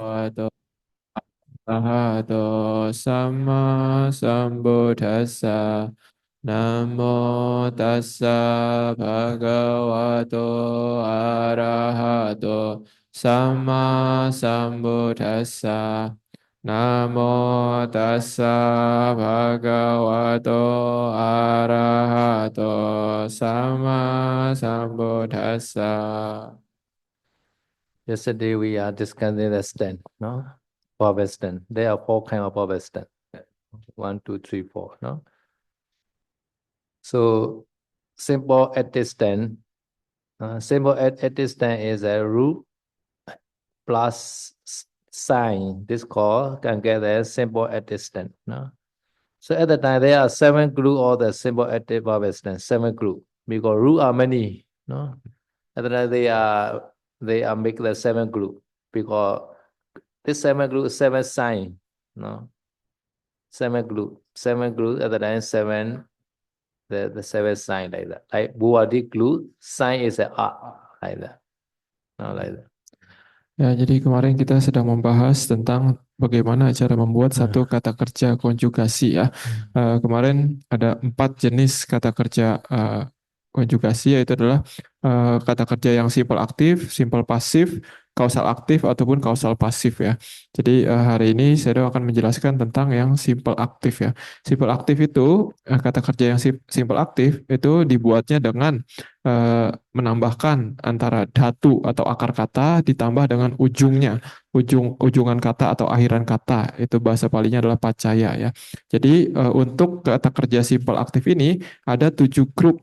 Bhagavato Arahato Samma Sambuddhassa Namo Tassa Bhagavato Arahato Samma Sambuddhassa Namo Tassa Bhagavato Arahato Samma Sambuddhassa. Yesterday we are discussing the stand, no? Barbell stand. There are four kinds of barbell stand. 1, 2, 3, 4, no? So simple at this stand. Simple at this stand is a root plus sign. This call can get a simple at this stand, no? So at the time there are 7 group or the simple active barbell stand. 7 group because root are many, no? At the time they are make the 7 group because this 7 group, 7 sign, no? 7 group at the time 7, the 7 sign like that. Like Buwadi group, sign is a like that. No, like that. Ya, jadi kemarin kita sedang membahas tentang bagaimana cara membuat satu kata kerja konjugasi ya. Kemarin ada 4 jenis kata kerja konjugasi, yaitu adalah kata kerja yang simple aktif, simple pasif, kausal aktif, ataupun kausal pasif ya. Jadi hari ini saya akan menjelaskan tentang yang simple aktif ya. Simple aktif itu, kata kerja yang simple aktif itu dibuatnya dengan menambahkan antara dhatu atau akar kata ditambah dengan ujungnya, ujungan kata atau akhiran kata. Itu bahasa palingnya adalah pacaya ya. Jadi untuk kata kerja simple aktif ini ada 7 grup,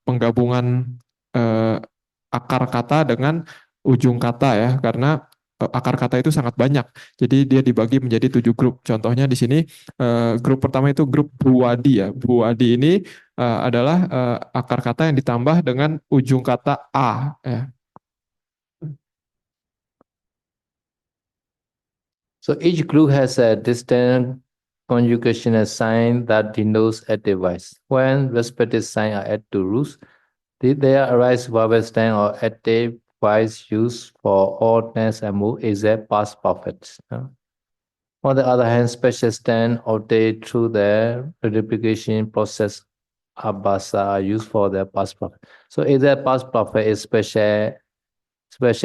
penggabungan eh, akar kata dengan ujung kata ya, karena akar kata itu sangat banyak. Jadi dia dibagi menjadi 7 grup. Contohnya di sini grup pertama itu grup buwadi ya. Buwadi ini adalah akar kata yang ditambah dengan ujung kata a ya. So each group has a distinct conjugational sign that denotes a device. When respective signs are added to roots, there arise vowel stand or active voice used for all tense and mood is a past perfect. On the other hand, special stand obtained through the replication process abasa are used for the past perfect. So is that past perfect is special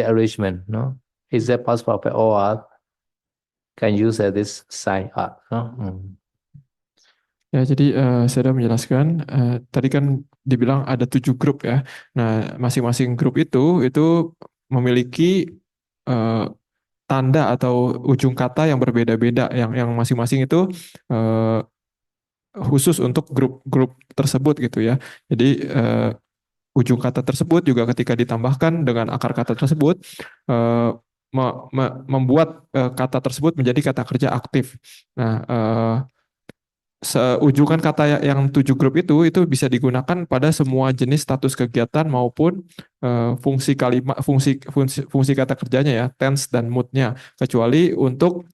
arrangement, no? Is that past perfect or can use this sign up, no? Ya, jadi saya sudah menjelaskan, tadi kan dibilang ada 7 grup ya. Nah, masing-masing grup itu memiliki eh, tanda atau ujung kata yang berbeda-beda, yang masing-masing itu eh, khusus untuk grup-grup tersebut gitu ya. Jadi ujung kata tersebut juga ketika ditambahkan dengan akar kata tersebut eh, membuat kata tersebut menjadi kata kerja aktif. Nah, ujungan kata yang 7 grup itu bisa digunakan pada semua jenis status kegiatan maupun fungsi kalimat, fungsi kata kerjanya ya, tense dan moodnya, kecuali untuk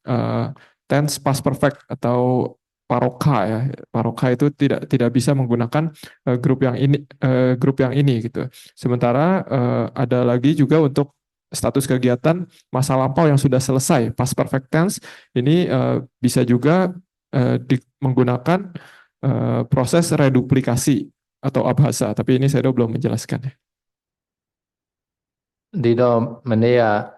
tense past perfect atau paroka ya. Paroka itu tidak bisa menggunakan grup yang ini gitu. Sementara ada lagi juga untuk status kegiatan masa lampau yang sudah selesai, past perfect tense ini bisa juga menggunakan proses reduplikasi atau abhasa, tapi ini saya belum menjelaskan. Di do menea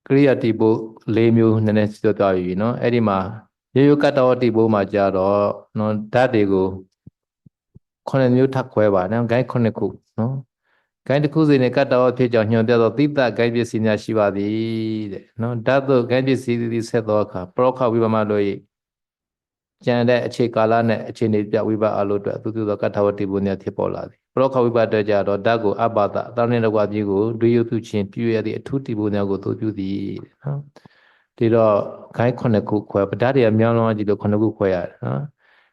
kriya tibu lemu nene sito tawi, no? Edi ma yoyo kata tibu ma jaro no dade go kone nyu takwe ba, no? Gai kone ku, no? Gai de kuzi ne kata o phe jaw nyon de do tita gai pisi nya shi ba di de, no? Dado gai pisi di set do ka prokha vibama lo yi ကျန်တဲ့အခြေကာလနဲ့အခြေအနေပြဝိပါအလို့အတွက်အတူတူသောကထာဝတိဘုံများဖြစ်ပေါ်လာသည်ပရောခဝိပါအတွက်ကြတော့ဓာတ်ကိုအပ္ပတအတောင်းနဲ့တကွာကြီးကိုဒွေယုပြုခြင်းပြုရသည့်အထုတိဘုံများကိုသို့ပြုသည်နော်ဒီတော့ခိုင်းခုနှစ်ခုခွဲဓာတ်တွေကမြောင်းလုံးကြီးလို့ခုနှစ်ခုခွဲရတယ်နော်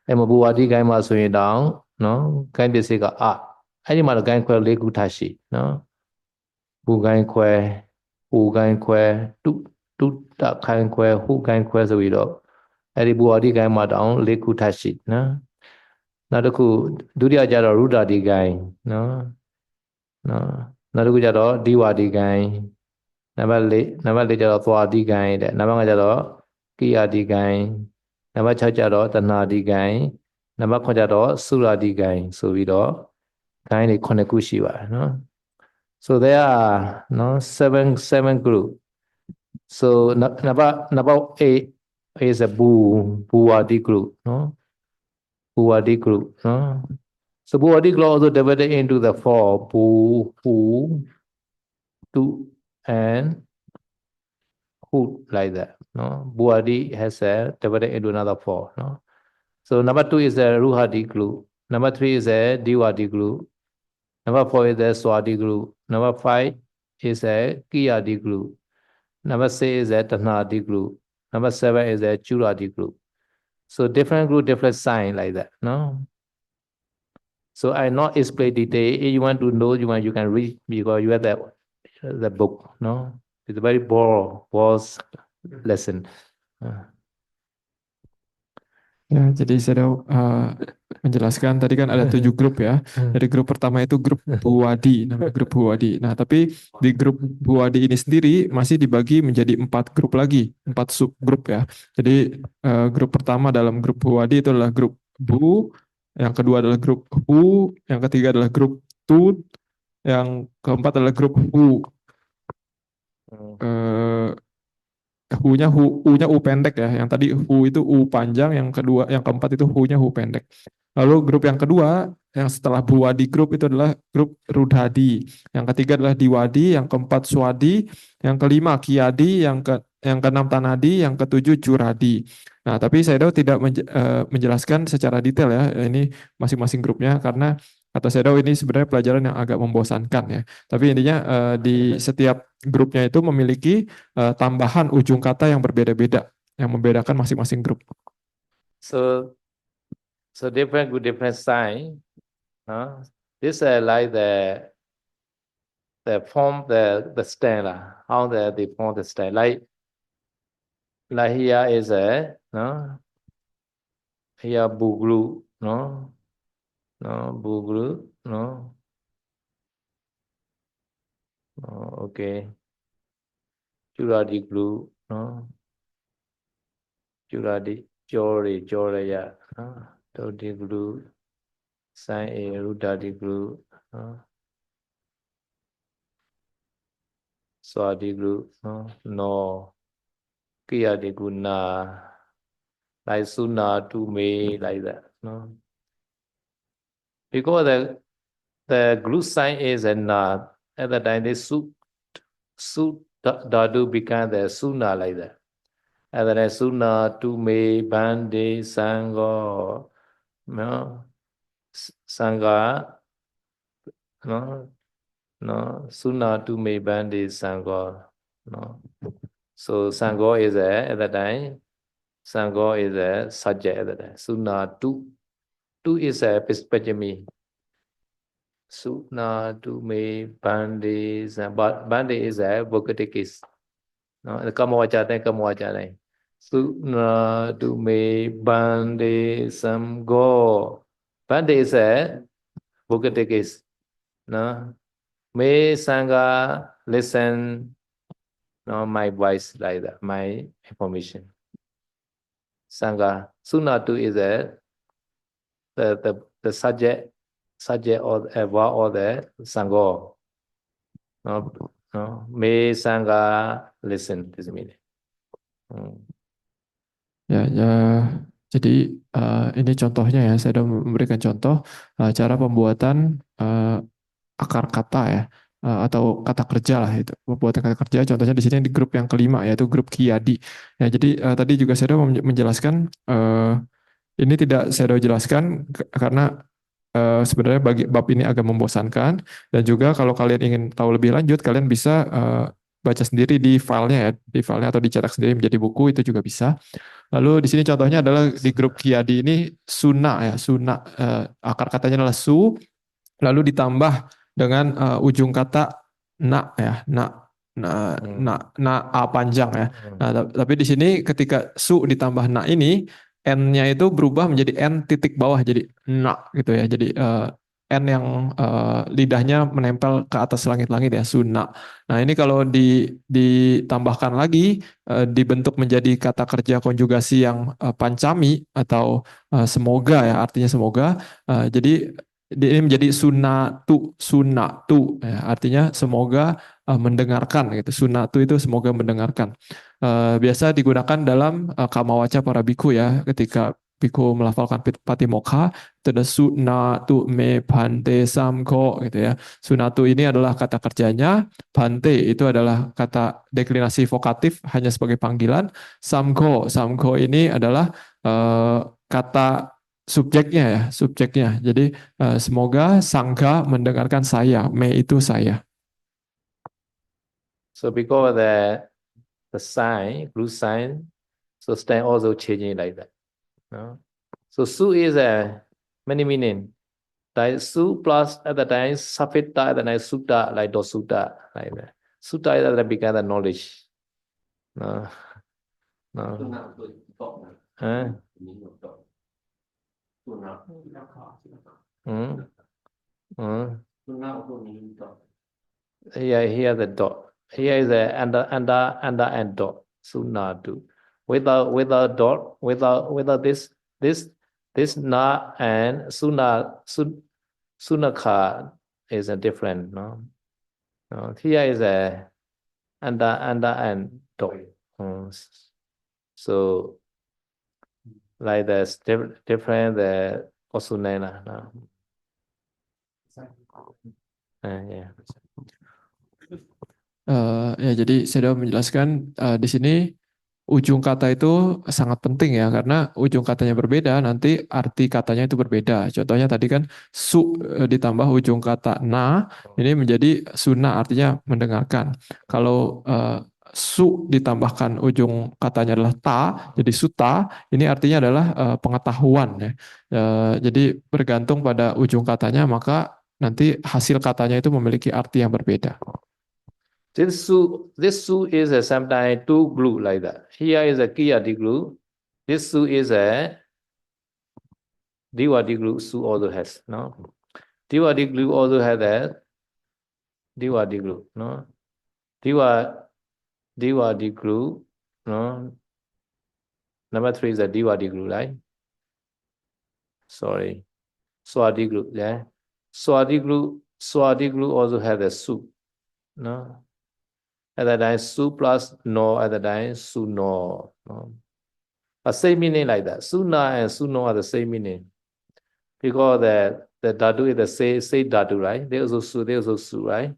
အဲ့မှာဘူဝါတိခိုင်းမှာဆိုရင်တောင်နော်ခိုင်းပစ္စည်းကအအဲ့ဒီမှာတော့ခိုင်းခွဲ၄ခုထားရှိနော်ဘူခိုင်းခွဲဟူခိုင်းခွဲတုတခိုင်းခွဲဟူခိုင်းခွဲဆိုပြီးတော့အဲ့ဒီဘူဝါတိခိုင်းမှာတောင်၄ခုထားရှိနော်နောက်တစ်ခုဒုတိယကျတော့ရူတာဒီခိုင်းနော်နောက်တစ်ခုကျတော့ဒီဝါဒီခိုင်း နံပါတ်4ကျတော့သွားအဓိကံတဲ့နံပါတ်5ကျတော့ကိယာဓိကံနံပါတ်6ကျတော့တဏှာဓိကံနံပါတ်9ကျတော့သုရာဓိကံဆိုပြီးတော့ဂိုင်းတွေ9ခုရှိပါတယ်နော် so there are no seven group so number 8 is a Bhuwadi group no Bhuwadi group no so Bhuwadi group also divided into the four Bhu Hu Tu and Hu like that no Bhuwadi has divided into another four no so number 2 is a Ruhadi group number 3 is a Diwadi group number 4 is a Swadi group number 5 is a Kiyadi group number 6 is a Tanhadi group number 7 is a Churadi group so different group different sign like that no so I not explain detail if you want to know you can read because you have the book no it's a very broad lesson Ya, jadi saya menjelaskan tadi kan ada 7 grup ya. Jadi grup pertama itu grup Bhuwadi, namanya grup Bhuwadi. Nah, tapi di grup Bhuwadi ini sendiri masih dibagi menjadi 4 grup lagi, 4 subgrup ya. Jadi grup pertama dalam grup Bhuwadi itu adalah grup Bu, yang kedua adalah grup Hu, yang ketiga adalah grup Tut, yang keempat adalah grup Hu. U-nya U pendek ya. Yang tadi U itu U panjang, yang kedua, yang keempat itu U-nya U pendek. Lalu grup yang kedua, yang setelah Bhuwadi grup itu adalah grup Rudhadi. Yang ketiga adalah Diwadi, yang keempat Swadi, yang kelima Kiyadi, yang keenam Tanadi, yang ketujuh Juradi. Nah, tapi saya tidak menjelaskan secara detail ya, ini masing-masing grupnya karena kata Sedo ini sebenarnya pelajaran yang agak membosankan ya. Tapi intinya di setiap grupnya itu memiliki tambahan ujung kata yang berbeda-beda, yang membedakan masing-masing grup. So different group different sign. This like the form the stand how they form the stand like here is a here Buglu Buglu okay Churadi glue Churadi Joraya Dodi glue Sign a Rudadi glue Swadi glue no Kiyadi guna like Suna to me like that no because the glue sign is a na at the time they su Dadu become the Suna like that. And then Suna to me Bandi Sango no Sangha no Suna to me Bandi Sango no so Sango is at the time Sango is a subject at the time Suna to is a Pispajami Suna to me Bandi but Bandi is a Bokatikis no Kamawachate Suna to me Bandi Samgo Bandi is a Bokatikis no May Sangha listen no my voice like that my information Sangha Sunatu is the subject or the Sango no May Sangha listen this meaning Ya, jadi ini contohnya ya, saya sudah memberikan contoh cara pembuatan akar kata ya, atau kata kerja lah itu. Pembuatan kata kerja contohnya di sini di grup yang kelima yaitu grup Kiyadi. Ya, jadi tadi juga saya sudah menjelaskan ini tidak saya sudah jelaskan karena sebenarnya bagi bab ini agak membosankan dan juga kalau kalian ingin tahu lebih lanjut kalian bisa baca sendiri di filenya ya, di filenya atau dicetak sendiri menjadi buku itu juga bisa. Lalu di sini contohnya adalah di grup Kiyadi ini Suna ya, Suna akar katanya adalah su, lalu ditambah dengan ujung kata na ya, na a panjang ya. Nah, tapi di sini ketika su ditambah na ini n-nya itu berubah menjadi n titik bawah jadi na gitu ya. Jadi N yang lidahnya menempel ke atas langit-langit ya, sunna. Nah, ini kalau ditambahkan lagi dibentuk menjadi kata kerja konjugasi yang pancami atau semoga ya, artinya semoga. Jadi ini menjadi sunatu ya, artinya semoga mendengarkan gitu. Sunatu itu semoga mendengarkan. Biasa digunakan dalam kamawaca para biku ya, ketika biku melafalkan patimokkha, itu ada sunatu me bante samko gitu ya. Sunatu ini adalah kata kerjanya, bante itu adalah kata deklinasi vokatif hanya sebagai panggilan, samko ini adalah kata subjeknya ya, subjeknya. Jadi semoga sangga mendengarkan saya, me itu saya. So because the sign, group sign, so stand also changing like that. No? So su is a many meaning. Like su plus at the time safita at the time sutta like dosutta like that. Sutta is at the become the knowledge. No. No. Huh? Hmm? Hmm? Here the dot. Here is a under and dot. Sunadu. Without dot, without this na and sunaka is a different, no? No, here is a under and dot. So like this different the osunena. No? Yeah. Ya, jadi saya sudah menjelaskan di sini ujung kata itu sangat penting ya, karena ujung katanya berbeda, nanti arti katanya itu berbeda. Contohnya tadi kan su ditambah ujung kata na, ini menjadi suna artinya mendengarkan. Kalau su ditambahkan ujung katanya adalah ta, jadi suta, ini artinya adalah pengetahuan ya. Jadi bergantung pada ujung katanya, maka nanti hasil katanya itu memiliki arti yang berbeda. This su is a sometimes two glue like that. Here is a kiyati glue. This su is a diwadi glue. Su also has no. Diwadi glue also has a diwadi glue no. Diwadi glue no. Number 3 is a diwadi glue, right? Sorry, swadi glue. Yeah, swadi glue also has a su no. At that time, su plus no, at that time, su no. No? A same meaning like that. Suna and suno are the same meaning. Because the dhatu is the same dhatu, right? They also su, right?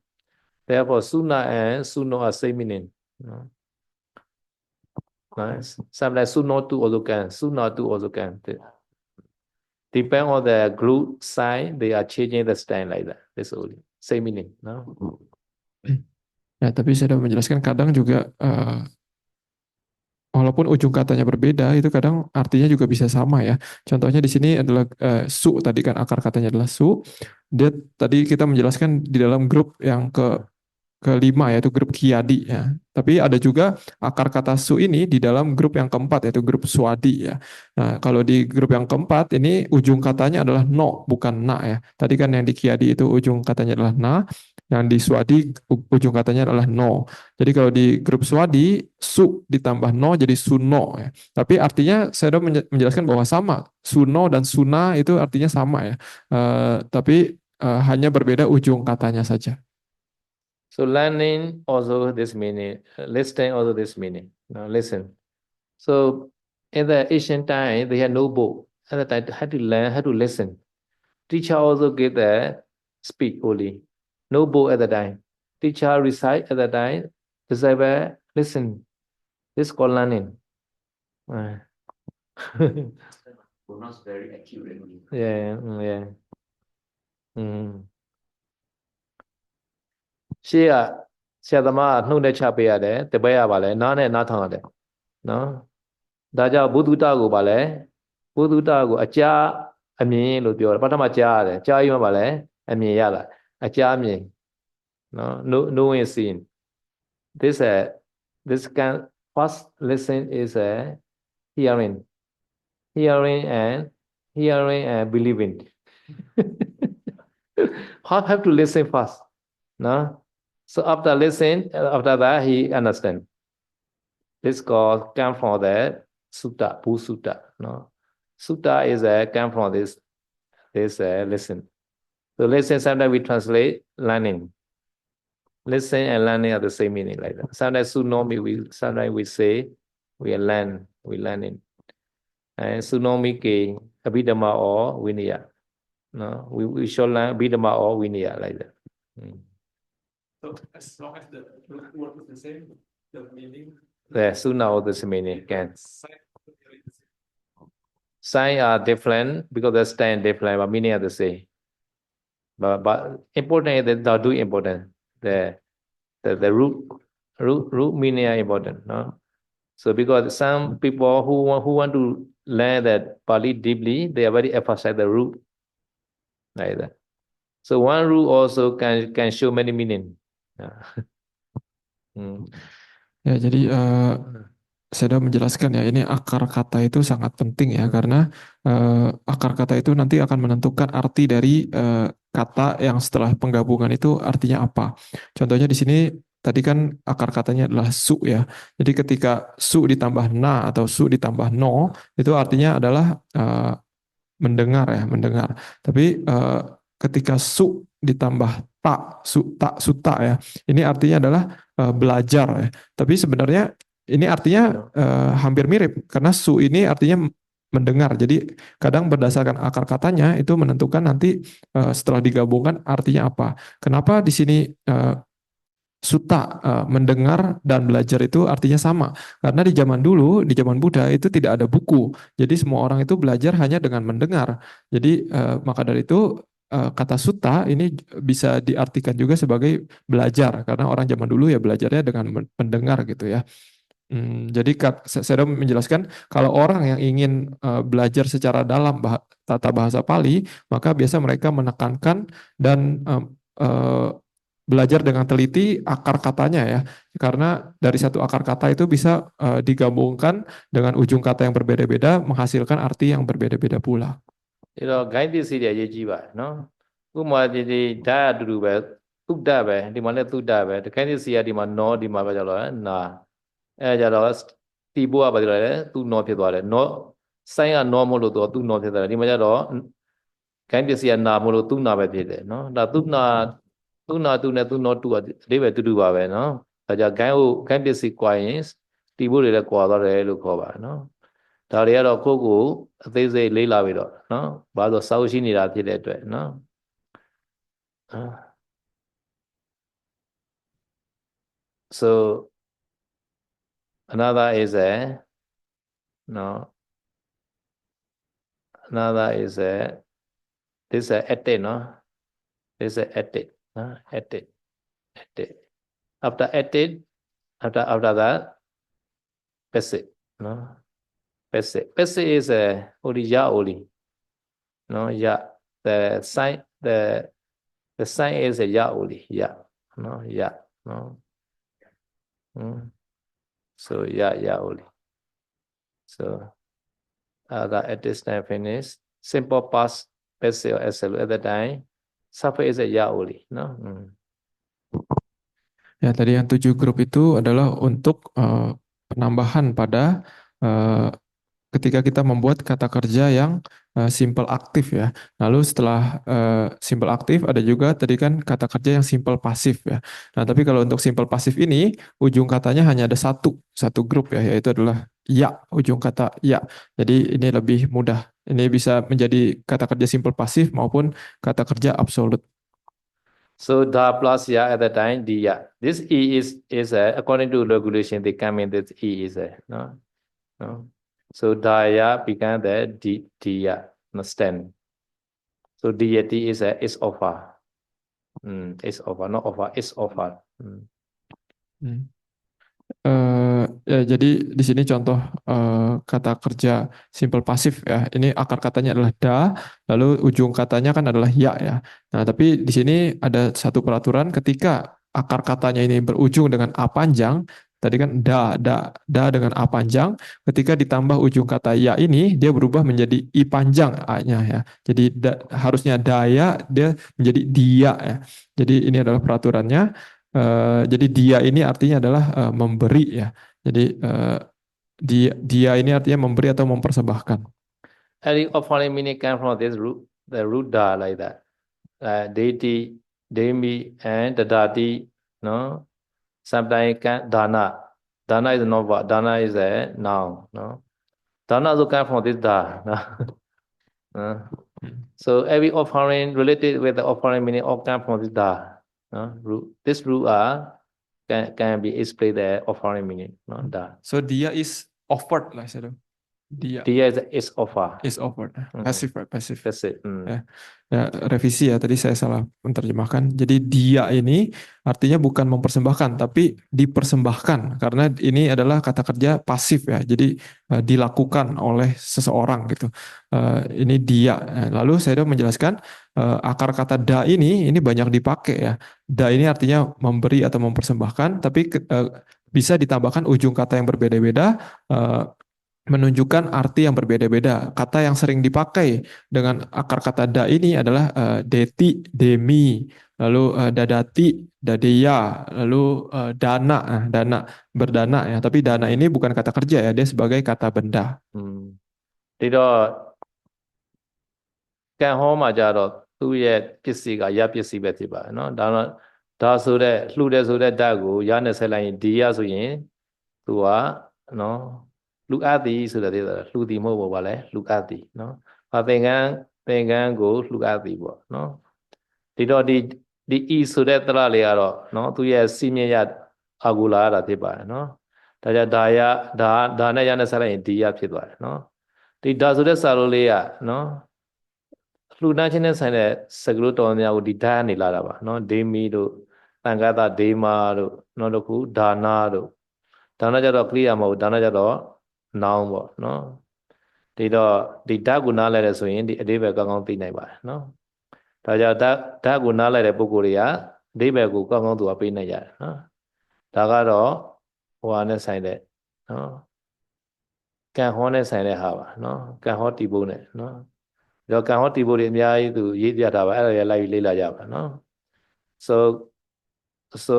Therefore, suna and suno are same meaning. No? Nice. Sometimes suno tu also can, suna tu also can. Depend on the group sign, they are changing the stand like that. That's only same meaning. No? Ya, tapi saya sudah menjelaskan kadang juga walaupun ujung katanya berbeda, itu kadang artinya juga bisa sama ya. Contohnya di sini adalah su, tadi kan akar katanya adalah su. Dia tadi kita menjelaskan di dalam grup yang kelima yaitu grup kiadi ya. Tapi ada juga akar kata su ini di dalam grup yang keempat yaitu grup swadi ya. Nah, kalau di grup yang keempat ini ujung katanya adalah no bukan na ya. Tadi kan yang di kiadi itu ujung katanya adalah na, yang di swadi ujung katanya adalah no. Jadi kalau di grup swadi su ditambah no jadi suno ya. Tapi artinya saya sudah menjelaskan bahwa sama, suno dan suna itu artinya sama ya. Tapi hanya berbeda ujung katanya saja. So learning also this meaning, listening also this meaning. Now listen. So in the ancient time, they had no book. At the time, they had to learn how to listen. Teacher also give the speak only. No book at the time. Teacher recite at the time. Disciple listen. This is called learning. Pronounce very accurately. Yeah. Mm. ရှေ့ကဆရာသမားကနှုတ်နဲ့ချပေးရတယ်တပည့်ရပါလဲနားနဲ့နားထောင်ရတယ်နော်ဒါကြောင့်ဘုဒ္ဓတာကိုပါလဲဘုဒ္ဓတာကိုအကြာအမြင်လို့ပြောတယ်ပထမကြားရတယ်ကြားရင်ပါလဲအမြင်ရတာအကြာအမြင်နော် knowing seeing this can first listen is a hearing and believing have to listen first. No? So after listen, after that he understand. This called come from the sutta, Bu Sutta. No? Sutta is come from this listen. So listen sometimes we translate learning. Listen and learning are the same meaning like that. Sometimes sunomi sometimes we say we learning. And sunomi ke abhidhamma or vinaya. No, we should learn abhidhamma or vinaya like that. So as long as the word is the same, the meaning. The suna or the same meaning can. Signs are different because the stand different, but meaning are the same. But important is the do important. The root meaning are important. No? So because some people who want to learn that Pali deeply, they are very emphasize the root like that. So one root also can show many meaning. Ya, jadi saya sudah menjelaskan ya, ini akar kata itu sangat penting ya, karena akar kata itu nanti akan menentukan arti dari kata yang setelah penggabungan itu artinya apa. Contohnya di sini tadi kan akar katanya adalah su ya. Jadi ketika su ditambah na atau su ditambah no, itu artinya adalah mendengar ya, mendengar. Tapi ketika su ditambah suta ya, ini artinya adalah belajar ya. Tapi sebenarnya ini artinya hampir mirip karena su ini artinya mendengar. Jadi kadang berdasarkan akar katanya itu menentukan nanti setelah digabungkan artinya apa. Kenapa di sini suta mendengar dan belajar itu artinya sama? Karena di zaman dulu, di zaman Buddha itu tidak ada buku. Jadi semua orang itu belajar hanya dengan mendengar. Jadi maka dari itu kata sutta ini bisa diartikan juga sebagai belajar karena orang zaman dulu ya belajarnya dengan mendengar gitu ya. Jadi saya menjelaskan kalau orang yang ingin belajar secara dalam tata bahasa Pali, maka biasa mereka menekankan dan belajar dengan teliti akar katanya ya, karena dari satu akar kata itu bisa digabungkan dengan ujung kata yang berbeda-beda menghasilkan arti yang berbeda-beda pula. ဒါတော့ gain ပစ္စည်းတွေအရေးကြီးပါတယ်နော်ဥပမာဒီဓာတ်အတူတူပဲသုဒ္ဓပဲဒီမှာလည်းသုဒ္ဓပဲတခိုင်းပစ္စည်းကဒီမှာနောဒီမှာပဲကြတော့နာအဲကြတော့တီဘိုးကပဲကြတော့လေသူနောဖြစ်သွားတယ်နောဆိုင်းကနောမို့လို့သူနောဖြစ်သွားတယ်ဒီမှာကြတော့ gain ပစ္စည်းကနာမို့လို့သူနာပဲဖြစ်တယ်နော်ဒါသူနာသူနဲ့သူနောတူအလေးပဲတူပါပဲနော်ဒါကြောင့် gain ပစ္စည်းကွာရင်တီဘိုးတွေလည်းကွာသွားတယ်လို့ခေါ်ပါတယ်နော်ဒါတွေကတော့ကိုယ့်ကိုအသေးစိတ်လေးလာပြီးတော့နော်ဘာလို့စောက်ရှိနေတာဖြစ်တဲ့အတွက်နော် so another is this is ethic no this is ethic ethic after ethic after that basic no basic is only ya only no ya the sign is a ya only ya no ya no so ya only so the at this time finish simple past basic or SL at the time surface is a ya only no Ya, tadi yang 7 grup itu adalah untuk penambahan pada ketika kita membuat kata kerja yang simple aktif ya. Lalu setelah simple aktif ada juga tadi kan kata kerja yang simple pasif ya. Nah, tapi kalau untuk simple pasif ini ujung katanya hanya ada satu grup ya, yaitu adalah ya, ujung kata ya. Jadi ini lebih mudah. Ini bisa menjadi kata kerja simple pasif maupun kata kerja absolut. So da plus ya at the time di ya. This e is according to regulation they come in this e is no. So da ya become the di ya understand. So deity is offer. Is offer not offer is offer. Ya, jadi di sini contoh kata kerja simple pasif ya. Ini akar katanya adalah da, lalu ujung katanya kan adalah ya ya. Nah, tapi di sini ada satu peraturan ketika akar katanya ini berujung dengan a panjang, Tadi kan da dengan a panjang, ketika ditambah ujung kata ya ini dia berubah menjadi i panjang a-nya ya. Jadi harusnya daya dia menjadi dia ya. Jadi ini adalah peraturannya. Jadi dia ini artinya adalah memberi ya. Jadi dia ini artinya memberi atau mempersembahkan. Any of foreign meaning come from this root, the root da like that. Deity, demi, and dadati, no? Sometimes dana. Dana is not what? Dana is a noun, no? Dana also come from this da. No? So every offering related with the offering meaning all come from this da. No? This root can be explained the offering meaning, no? Da. So dia is offered lah saya. Dia Dia is offer. is offered. Passive, right? Passive. Passive. Ya, revisi ya, tadi saya salah menerjemahkan. Jadi dia ini artinya bukan mempersembahkan, tapi dipersembahkan. Karena ini adalah kata kerja pasif ya, jadi dilakukan oleh seseorang gitu. Ini dia. Lalu saya menjelaskan akar kata da ini banyak dipakai ya. Da ini artinya memberi atau mempersembahkan, tapi bisa ditambahkan ujung kata yang berbeda-beda, menunjukkan arti yang berbeda-beda. Kata yang sering dipakai dengan akar kata da ini adalah deti, demi, lalu dadati, dadeya, lalu dana, dana, berdana ya. Tapi dana ini bukan kata kerja ya, dia sebagai kata benda. Thì đóကံဟောမှာကြတော့သူ့ရဲ့ပစ္စည်းကရပစ္စည်းပဲဖြစ်ပါတယ်နော်ဒါဆိုတဲ့လှူတယ်ဆိုတဲ့ဓာတ်ကိုရနဲ့ဆက်လိုက်ရင်ဒီရဆိုရင်သူကနော်လူအပ်သည်ဆိုတဲ့လှူသည်မဟုတ်ပါလဲလူအပ်သည်နော်သင်္ကန်းကိုလှူအပ်သည်ပေါ့နော်ဒီတော့ဒီဤဆိုတဲ့တရလေးကတော့နော်သူရဲ့စီမြင့်ရအာဂူလာရတာဖြစ်ပါတယ်နော်ဒါကြဒါနဲ့ရနဲ့ဆက်လိုက်ရင်ဒီရဖြစ်သွားတယ်နော်ဒီဒါဆိုတဲ့စာလုံးလေးကနော်လှူဒန်းခြင်းနဲ့ဆိုင်တဲ့စကလုံးတော်များကိုဒီဓာတ်နေလာတာပါနော်ဒေမီတို့တန်ခါသဒေမာတို့နောက်တစ်ခုဒါနာတို့ဒါနာကြတော့ကလိယာမဟုတ်ဒါနာကြတော့နောင်ပေါ့နော်ဒီတော့ဒီဓာတ်ကိုနားလဲတယ်ဆိုရင်ဒီအဓိပ္ပာယ်ကောင်းကောင်းသိနိုင်ပါတယ်နော်ဒါကြောင့်ဓာတ်ကိုနားလဲတဲ့ပုဂ္ဂိုလ်တွေကအဓိပ္ပာယ်ကိုကောင်းကောင်းသူကပေးနိုင်ကြတယ်နော်ဒါကတော့ဟိုဟာနဲ့ဆိုင်တဲ့နော်ကံဟောနဲ့ဆိုင်တဲ့ဟာပါနော်ကံဟောတီးဖို့နဲ့နော်တော့ကံဟောတီးဖို့တွေအများကြီးသူရေးပြတာပါအဲ့ဒါရလိုက်ပြီးလေ့လာကြပါနော် so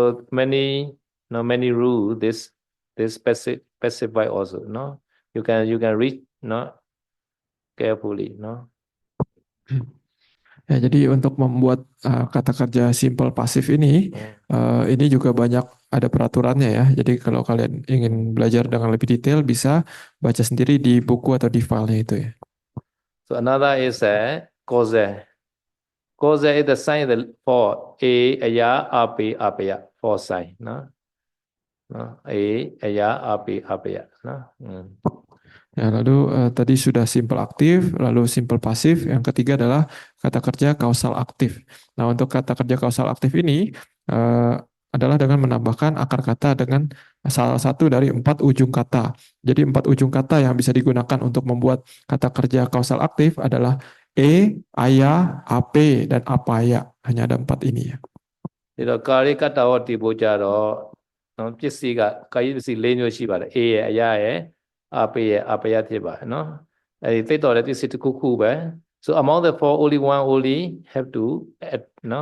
many rule this specify also no you can read no carefully no Ya, jadi untuk membuat kata kerja simple pasif ini juga banyak ada peraturannya ya. Jadi kalau kalian ingin belajar dengan lebih detail bisa baca sendiri di buku atau di filenya itu ya. So another is a causal. Causal is the sign for a aya api apaya for sign no a aya api apaya no Ya, lalu tadi sudah simple aktif, lalu simple pasif. Yang ketiga adalah kata kerja kausal aktif. Nah, untuk kata kerja kausal aktif ini adalah dengan menambahkan akar kata dengan salah satu dari 4 ujung kata. Jadi 4 ujung kata yang bisa digunakan untuk membuat kata kerja kausal aktif adalah aya, ape, dan apaya. Hanya ada 4 ini ya. Jadi kalau kata waktu bocor, pစ္စည်းကကာယပစ္စည်း 4 မျိုးရှိပါတယ်အေးရဲ့အရာရဲ့အပယဖြစ်ပါတယ်နော်အဲဒီသိတော့တဲ့ပစ္စည်းတစ်ခုခုပဲ so among the four only have to add no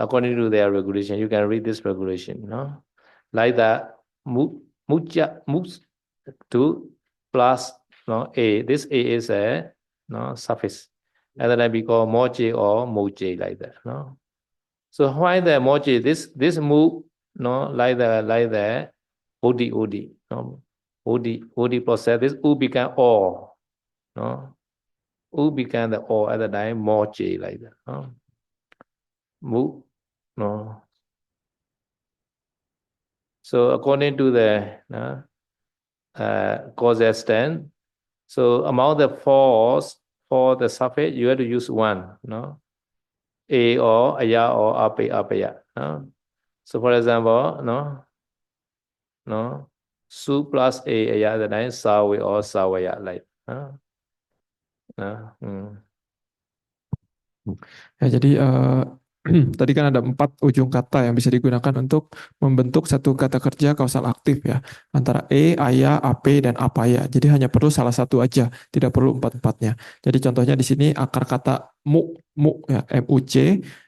according to their regulation you can read this regulation no like that move to plus no a this a is a no suffix and then we call moje or moje like that no so why the moje this move no like the od no od process this u become or no u become the or at the time more j like that no move no so according to the causal stand so among the fours for the suffix you have to use one no a or aya or apaya no so for example no su plus a aya the nine sawe or sawaya like Ya, jadi tadi kan ada 4 ujung kata yang bisa digunakan untuk membentuk satu kata kerja kausal aktif ya. Antara aya, ape, dan apaya. Jadi hanya perlu salah satu aja, tidak perlu empat-empatnya. Jadi contohnya di sini akar kata mu ya, muc,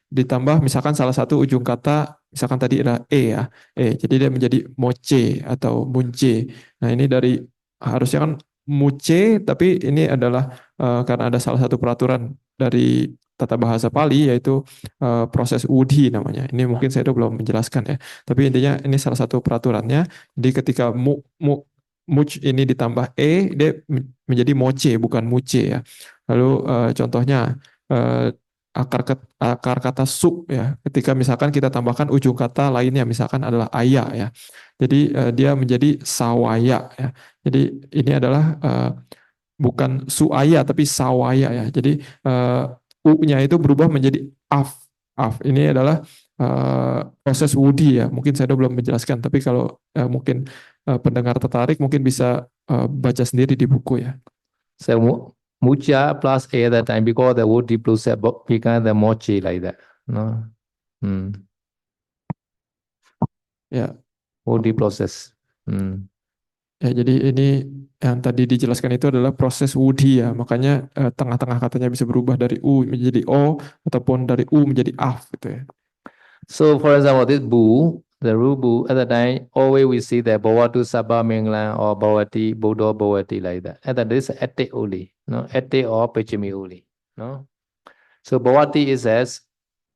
ditambah misalkan salah satu ujung kata, misalkan tadi ada ya, jadi dia menjadi moce atau munce. Nah ini dari, harusnya kan muce, tapi ini adalah karena ada salah satu peraturan dari tata bahasa Pali, yaitu proses Wudi namanya. Ini mungkin saya belum menjelaskan ya. Tapi intinya ini salah satu peraturannya. Jadi ketika muc ini ditambah dia menjadi moce bukan muce ya. Lalu contohnya akar kata su ya. Ketika misalkan kita tambahkan ujung kata lainnya, misalkan adalah aya ya. Jadi dia menjadi sawaya ya. Jadi ini adalah bukan suaya tapi sawaya ya. Jadi u-nya itu berubah menjadi af. Af ini adalah proses wudi ya. Mungkin saya belum menjelaskan, tapi kalau mungkin pendengar tertarik mungkin bisa baca sendiri di buku ya. So mucha plus a at that time because the wood process become the mochi like that. No. Ya. Wood process. Ya, jadi ini yang tadi dijelaskan itu adalah proses wudi ya. Makanya tengah-tengah katanya bisa berubah dari u menjadi o ataupun dari u menjadi af gitu ya. So for example, this bu, the rubu, at that time, always we see the bhavatu sabha mingla or bhavati, buddha bhavati like that. At that is ete only, no, ete or pechimi only, no. So bhavati is as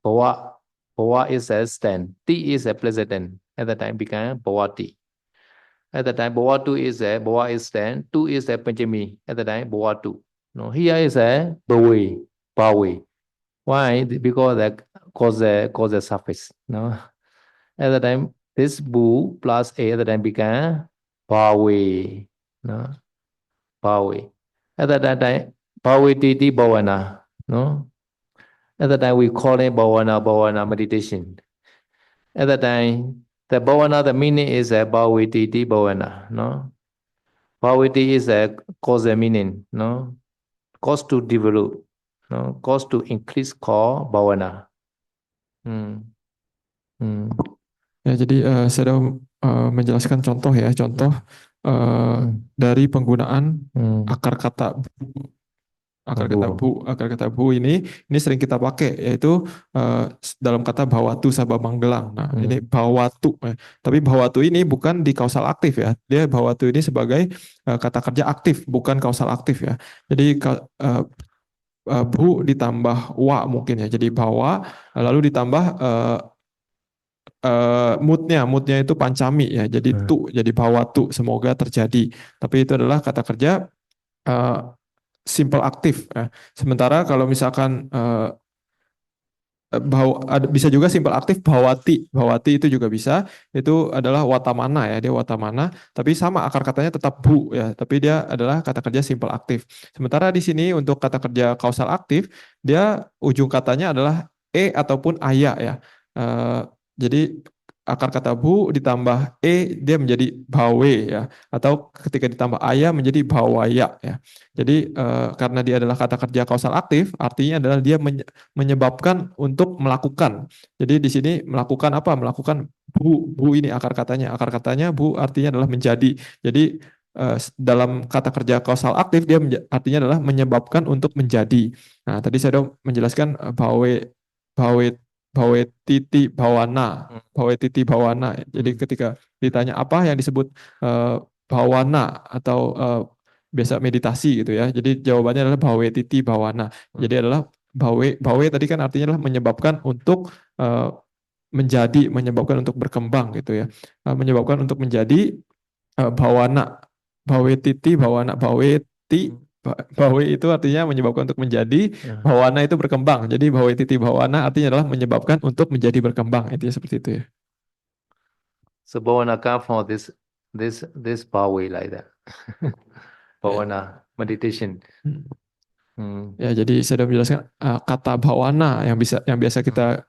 bhava is as stand, ti is a president. At that time become bhavati. At the time, bhava is a bhava is stand, two is a pechimi. At the time, bhava. No, here is a bhave. Why? Because that cause a surface. No. At the time, this bu plus a at the time became bhave. No. Bhave. At that time, bhavititi bhavana. No. At the time, we call it bhavana meditation. At the time, the bhavana, the meaning is a bhavititi bhavana. No. Bhaviti is a cause a meaning. No. Cause to develop. No. Cause to increase call bhavana. Ya, jadi saya menjelaskan contoh ya, contoh dari penggunaan akar kata bu ini sering kita pakai, yaitu dalam kata bawatu sabah manggelang. Nah, ini bawatu, tapi bawatu ini bukan di kausal aktif ya. Dia bawatu ini sebagai kata kerja aktif, bukan kausal aktif ya. Jadi bu ditambah wa mungkin ya, jadi bawa, lalu ditambah moodnya itu pancami ya, jadi jadi bawatu, semoga terjadi. Tapi itu adalah kata kerja simple aktif ya. Sementara kalau misalkan bisa juga simple aktif bawati itu juga bisa, itu adalah watamana ya, dia watamana, tapi sama akar katanya tetap bu ya, tapi dia adalah kata kerja simple aktif. Sementara di sini untuk kata kerja kausal aktif, dia ujung katanya adalah ataupun aya ya. Jadi akar kata bu ditambah dia menjadi bawe ya, atau ketika ditambah aya menjadi bawaya ya. Jadi karena dia adalah kata kerja kausal aktif, artinya adalah dia menyebabkan untuk melakukan. Jadi di sini melakukan apa? Melakukan bu ini akar katanya bu artinya adalah menjadi. Jadi dalam kata kerja kausal aktif dia artinya adalah menyebabkan untuk menjadi. Nah, tadi saya sudah menjelaskan bawe titi bawana. Jadi ketika ditanya apa yang disebut bawana atau biasa meditasi gitu ya. Jadi jawabannya adalah bawe titi bawana. Jadi adalah bawe tadi kan artinya adalah menyebabkan untuk menjadi, menyebabkan untuk berkembang gitu ya. Menyebabkan untuk menjadi bawana. Bawe titi bawana, bawe itu artinya menyebabkan untuk menjadi, bawana itu berkembang. Jadi bawe titi bawana artinya adalah menyebabkan untuk menjadi berkembang. Intinya seperti itu ya. So bawana come from this bawe like that. Bawana meditation. Ya, jadi saya sudah menjelaskan kata bawana yang biasa kita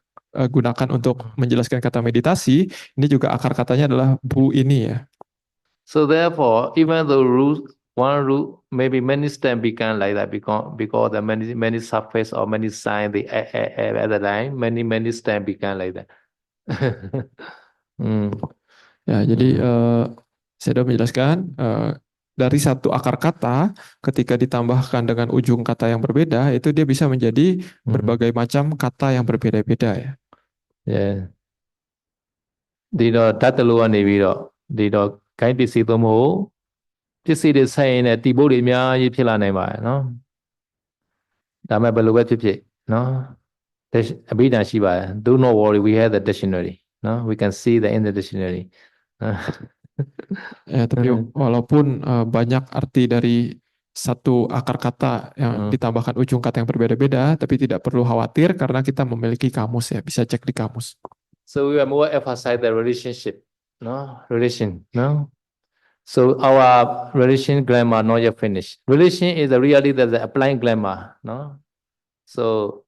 gunakan untuk menjelaskan kata meditasi, ini juga akar katanya adalah bu ini ya. So therefore, even the rules one root, maybe many stem become like that because the many surface or many sign the at the line, many stem become like that. Hmm. Ya, jadi saya sudah menjelaskan dari satu akar kata ketika ditambahkan dengan ujung kata yang berbeda itu dia bisa menjadi berbagai macam kata yang berbeda-beda ya. Yeah. ဒီတော့ဓာတ်တလူကနေပြီးတော့ဒီတော့ဂိုင်းပစ္စည်းသုံးဖို့ပစ္စည်းတွေဆက်ရင်လည်းတီဘုတ်တွေအများကြီးဖြစ်လာနိုင်ပါတယ်နော်ဒါမဲ့ဘယ်လိုပဲဖြစ်ဖြစ်နော်အဘိဓမ္မာရှိပါတယ် do not worry we have the dictionary နော် we can see the in the dictionary Ya, tapi walaupun banyak arti dari satu akar kata yang ditambahkan ujung kata yang berbeda-beda, tapi tidak perlu khawatir karena kita memiliki kamus ya, bisa cek di kamus. So we are more emphasize the relationship, no? Relation, no? So our relation grammar not yet finished. Relation is really the applying grammar, no? So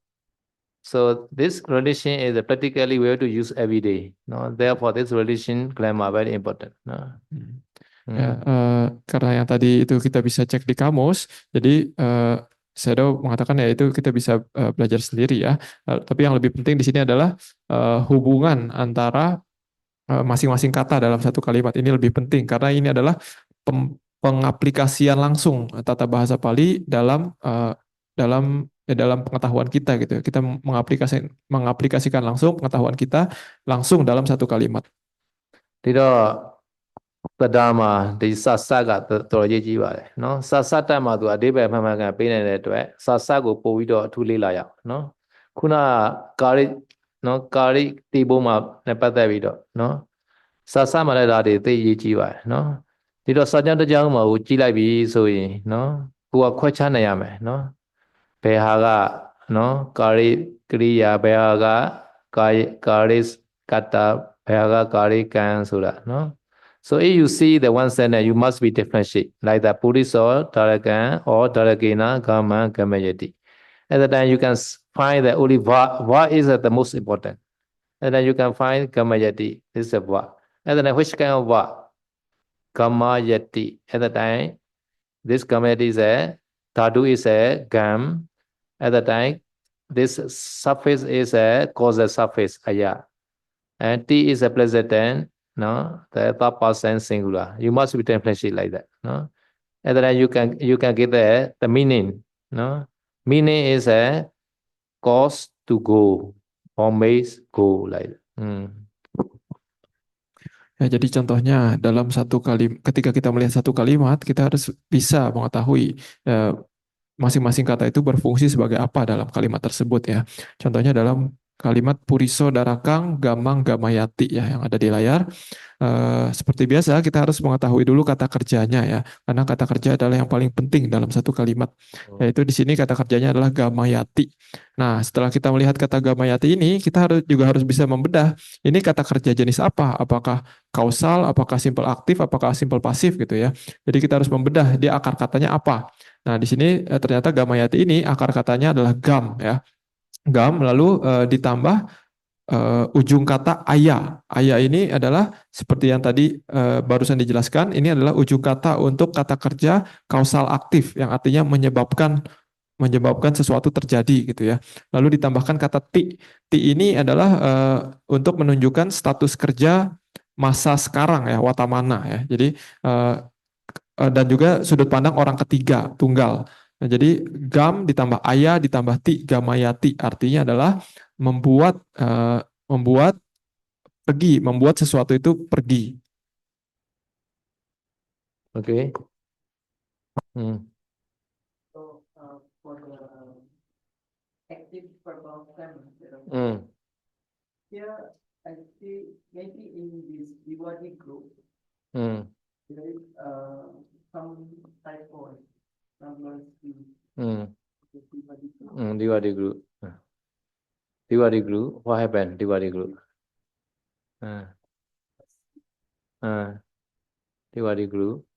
this relation is practically we have to use every day, no? Therefore, this relation grammar very important, no? Ya, karena yang tadi itu kita bisa cek di kamus, jadi Shadow mengatakan ya itu kita bisa belajar sendiri ya. Tapi yang lebih penting di sini adalah hubungan antara masing-masing kata dalam satu kalimat ini lebih penting karena ini adalah pengaplikasian langsung tata bahasa Pali dalam pengetahuan kita gitu. Kita mengaplikasikan langsung pengetahuan kita langsung dalam satu kalimat. ဒီတော့ပဒါမှာဒီစစကတော်တော်ရေးကြီးပါတယ်နော်စစတက်မှာသူအဓိပ္ပာယ်မှန်မှန်ကန်ပေးနေတဲ့အတွက်စစကိုပို့ပြီးတော့အထူးလေ့လာရအောင်နော်ခုနကာရိနော်ကာရိတီဘုံမှာနဲ့ပတ်သက်ပြီးတော့နော်စစမှာလည်းဒါတွေသိရေးကြီးပါတယ်နော်ဒီတော့စာကြောင်းတစ်ကြောင်းမှာကိုကြည့်လိုက်ပြီဆိုရင်နော်ကိုကခွဲခြားနိုင်ရမယ်နော်ဘယ်ဟာကနော်ကာရိကရိယာဘယ်ဟာကကာရိကတ္တဘယ်ဟာကကာရိကံဆိုတာနော် So if you see the one sentence, you must be differentiate like the Puriso, Daragan, or Daragena, Gama, Gamayati. At the time you can find that only va is the most important. And then you can find Gamayati, this is a va. At the time, which kind of va? Gamayati. At the time, this Gamayati is a Dhatu is a Gam. At the time, this suffix is a causal suffix, Aya. And T is a present tense. No, the third person singular. You must be differentiate like that. No, and then you can get the meaning. No, meaning is a cause to go or makes go like that. Ya, jadi contohnya dalam satu kalimat, ketika kita melihat satu kalimat, kita harus bisa mengetahui masing-masing kata itu berfungsi sebagai apa dalam kalimat tersebut ya. Contohnya dalam kalimat Puriso Darakang Gamang Gamayati ya yang ada di layar. Seperti biasa kita harus mengetahui dulu kata kerjanya ya, karena kata kerja adalah yang paling penting dalam satu kalimat. Yaitu di sini kata kerjanya adalah Gamayati. Nah, setelah kita melihat kata Gamayati ini, kita juga harus bisa membedah ini kata kerja jenis apa? Apakah kausal, apakah simple aktif, apakah simple pasif gitu ya. Jadi kita harus membedah dia akar katanya apa. Nah, di sini ternyata Gamayati ini akar katanya adalah gam ya. Gam lalu ditambah ujung kata ayah. Ayah ini adalah seperti yang tadi barusan dijelaskan, ini adalah ujung kata untuk kata kerja kausal aktif yang artinya menyebabkan sesuatu terjadi gitu ya. Lalu ditambahkan kata ti. Ti ini adalah untuk menunjukkan status kerja masa sekarang ya, watamana ya. Jadi dan juga sudut pandang orang ketiga, tunggal. Nah, jadi gam ditambah ayah ditambah ti, gamayati artinya adalah membuat pergi, membuat sesuatu itu pergi. Okay. So for the active purple here I see maybe in this Diwali group there is some typo number Diwali group. Diwali group. What happened? Diwali group. Diwali group.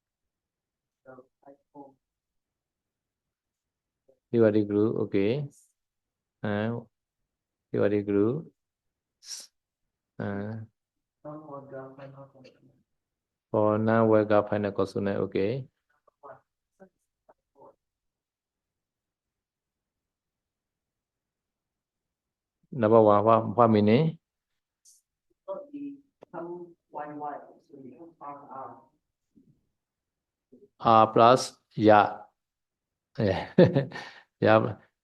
Diwali group. Okay. Diwali group. For now, we got final consonant. Okay. Number one, what meaning? So the some y, so you have R. R plus ya. Yeah.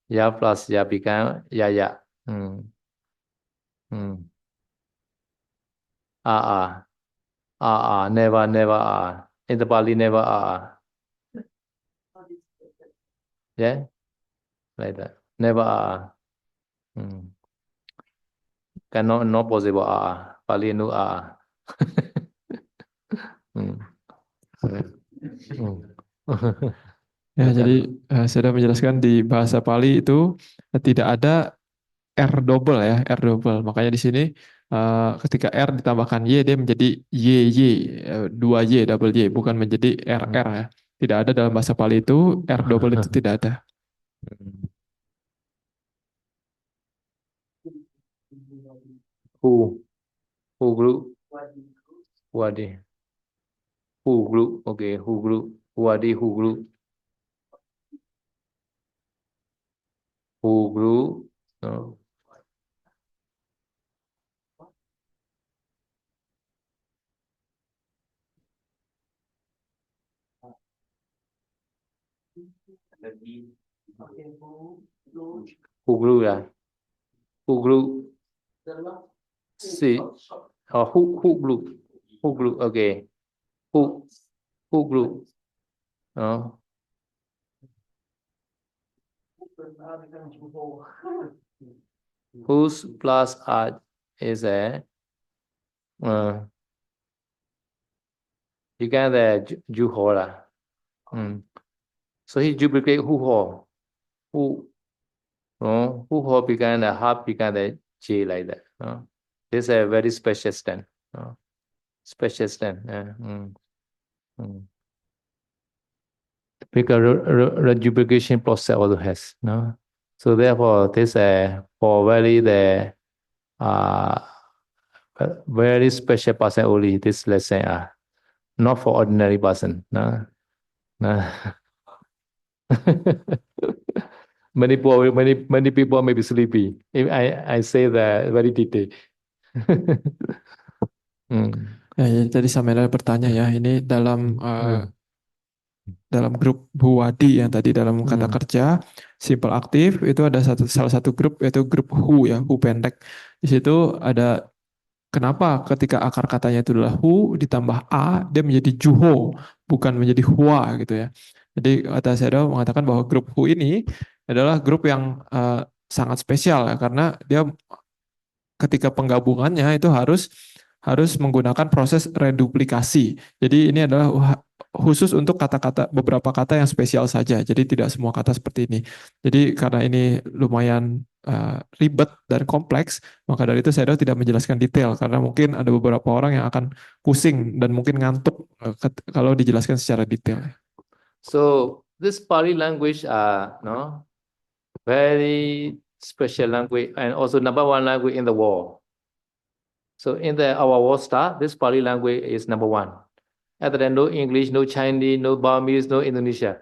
ya plus ya become ya. Never in the Pali never yeah, like that, never cannot, not possible Pali no Ya, jadi saya sudah menjelaskan di bahasa Pali itu tidak ada R double ya, R double. Makanya di sini ketika R ditambahkan Y dia menjadi YY, 2Y, double Y, bukan menjadi RR ya. Tidak ada dalam bahasa Pali itu, R double itu tidak ada. Who group? Wadi. Who group? Okay, who group? Wadi who group? Who group? No. Who group ya? Who group? See. Oh, who group? Who group? Okay. Who group? Oh. Whose plus R is a you can the Juhora. So he duplicate who ho become the half become the J like that. This is a very special stand. Special stand. Because reduplication process also has. No? So therefore, this for very the very special person only. This lesson not for ordinary person. No? Many people may be sleepy. If I say that very detailed. Ya, jadi Samuel bertanya ya, ini dalam dalam grup Buwadi yang tadi dalam kata kerja simple aktif itu ada salah satu grup yaitu grup who ya, who pendek. Di situ ada kenapa ketika akar katanya itu adalah who ditambah a dia menjadi juho bukan menjadi hua gitu ya. Jadi kata saya mengatakan bahwa grup who ini adalah grup yang sangat spesial ya karena dia ketika penggabungannya itu harus menggunakan proses reduplikasi. Jadi ini adalah khusus untuk kata-kata beberapa kata yang spesial saja. Jadi tidak semua kata seperti ini. Jadi karena ini lumayan ribet dan kompleks, maka dari itu saya tidak menjelaskan detail karena mungkin ada beberapa orang yang akan pusing dan mungkin ngantuk kalau dijelaskan secara detail. So this Pali language no very special language and also number one language in the world. So in our world star, this Pali language is number one. Other than no English, no Chinese, no Burmese, no Indonesia.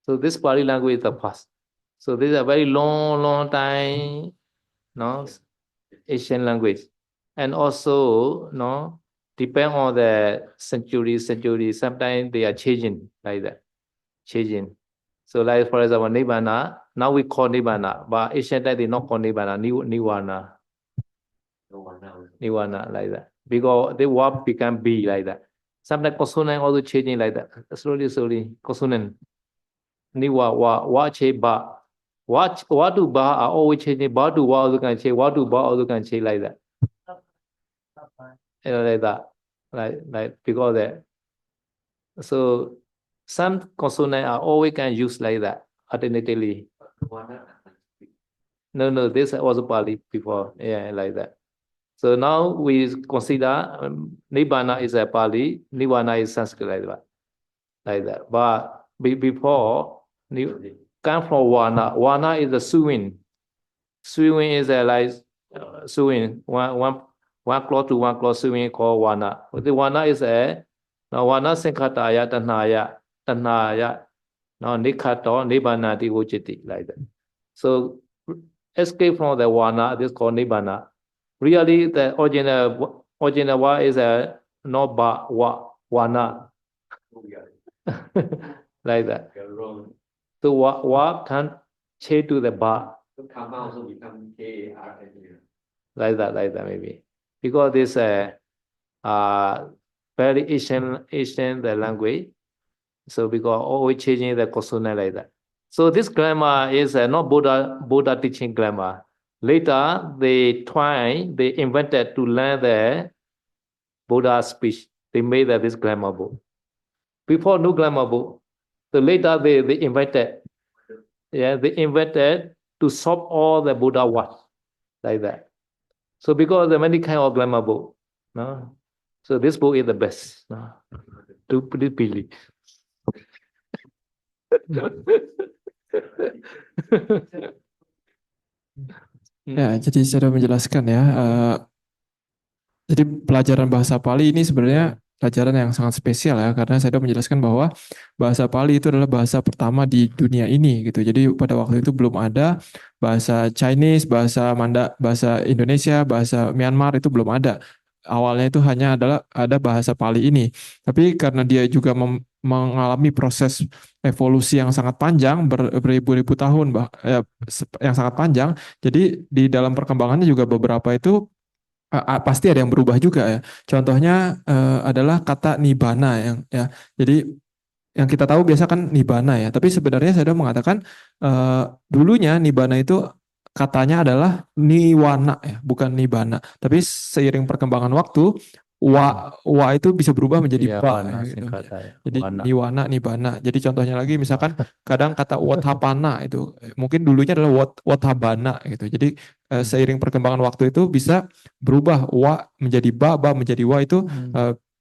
So this Pali language is the first. So this is a very long time, no, Asian language, and also no depend on the century. Sometimes they are changing like that, changing. So like for example, Nibbana. Now we call Nibbana, but ancient time they not call Nibbana, Nirvana. Nirvana like that. Because the word become B like that. Sometimes consonant also changing like that. Slowly. Consonant. Niwa, wa, che, ba. Wa to ba are always changing. Ba to wa also can change. Wa to ba also can change like that. Like that. Like because that. So some consonant are always can use like that alternatively. No, this was Pali before. Yeah, like that. So now we consider Nibbana is a Pali, Nirvana is Sanskrit like that. But before, come from Wana. Wana is a Suwin. Suwin is a like Suwin. One claw to one claw Suwin called Wana. The Wana is a now Wana Sankhataya Tanhaya. Now Nikhato Nibbana Divojiti like that. So escape from the wana. This is called nibbana. Really, the original wa is a not ba wa wana. Like that. You're wrong. So wa can change to the ba. So karma also become K-A-R-M-A. Like that maybe. Because this very Asian the language. So because always changing the consonant like that. So this grammar is not Buddha teaching grammar. Later they invented to learn the Buddha speech. They made this grammar book. Before no grammar book. So later they invented. Yeah, they invented to solve all the Buddha words like that. So because there are many kind of grammar book, no? So this book is the best, no? To put it believe. Ya, jadi saya sudah menjelaskan ya. Jadi pelajaran bahasa Pali ini sebenarnya pelajaran yang sangat spesial ya, karena saya sudah menjelaskan bahwa bahasa Pali itu adalah bahasa pertama di dunia ini gitu. Jadi pada waktu itu belum ada bahasa Chinese, bahasa Indonesia, bahasa Myanmar itu belum ada. Awalnya itu hanya ada bahasa Pali ini. Tapi karena dia juga mengalami proses evolusi yang sangat panjang, beribu-ribu tahun, yang sangat panjang. Jadi di dalam perkembangannya juga beberapa itu pasti ada yang berubah juga ya. Contohnya adalah kata nibana yang ya. Jadi yang kita tahu biasa kan nibana ya. Tapi sebenarnya saya mengatakan dulunya nibana itu katanya adalah niwana ya, bukan nibana. Tapi seiring perkembangan waktu wa itu bisa berubah menjadi Ya, ba wana, gitu. singkatan ya. Jadi Wana. niwana nibana. Jadi contohnya lagi misalkan kadang kata wathapana itu mungkin dulunya adalah wathabana gitu. Jadi seiring perkembangan waktu itu bisa berubah wa menjadi ba menjadi wa itu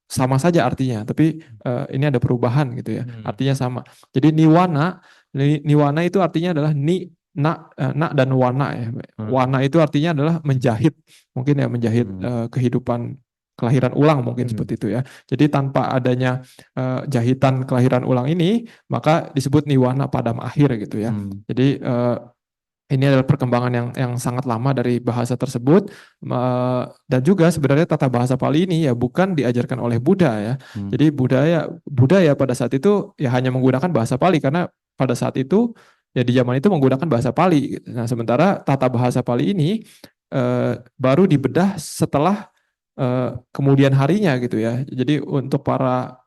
sama saja artinya, tapi ini ada perubahan gitu ya. Artinya sama. Jadi niwana itu artinya adalah na dan wana ya. Wana itu artinya adalah menjahit, mungkin ya menjahit kehidupan kelahiran ulang mungkin seperti itu ya. Jadi tanpa adanya jahitan kelahiran ulang ini, maka disebut niwana padam akhir gitu ya. Jadi ini adalah perkembangan yang sangat lama dari bahasa tersebut, dan juga sebenarnya tata bahasa Pali ini ya bukan diajarkan oleh Buddha ya. Jadi budaya pada saat itu ya hanya menggunakan bahasa Pali karena pada saat itu ya di zaman itu menggunakan bahasa Pali. Nah sementara tata bahasa Pali ini baru dibedah setelah kemudian harinya gitu ya. Jadi untuk para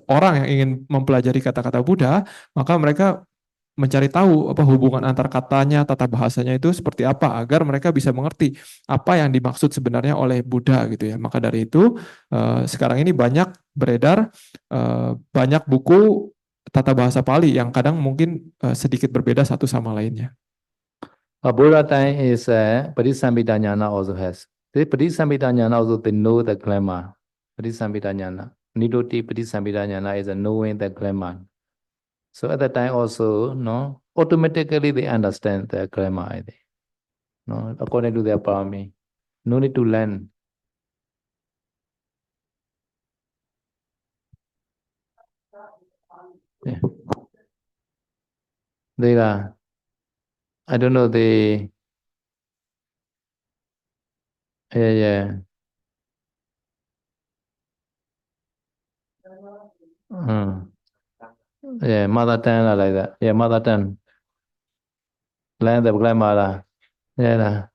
orang yang ingin mempelajari kata-kata Buddha, maka mereka mencari tahu apa hubungan antar katanya, tata bahasanya itu seperti apa agar mereka bisa mengerti apa yang dimaksud sebenarnya oleh Buddha gitu ya. Maka dari itu sekarang ini banyak beredar banyak buku tata bahasa Pali yang kadang mungkin sedikit berbeda satu sama lainnya. Buddha time is Patisambhita Jnana also has. The Patisambhita Jnana also they know the grammar. Patisambhita Jnana. Nidoti Patisambhita Jnana is a knowing the grammar. So at that time also, no, automatically they understand the grammar, I think. No, according to their parami. No need to learn. Yeah. They are, I don't know, they, yeah. Yeah, mother tongue like that. Yeah, mother tongue. Learn the grammar. Yeah.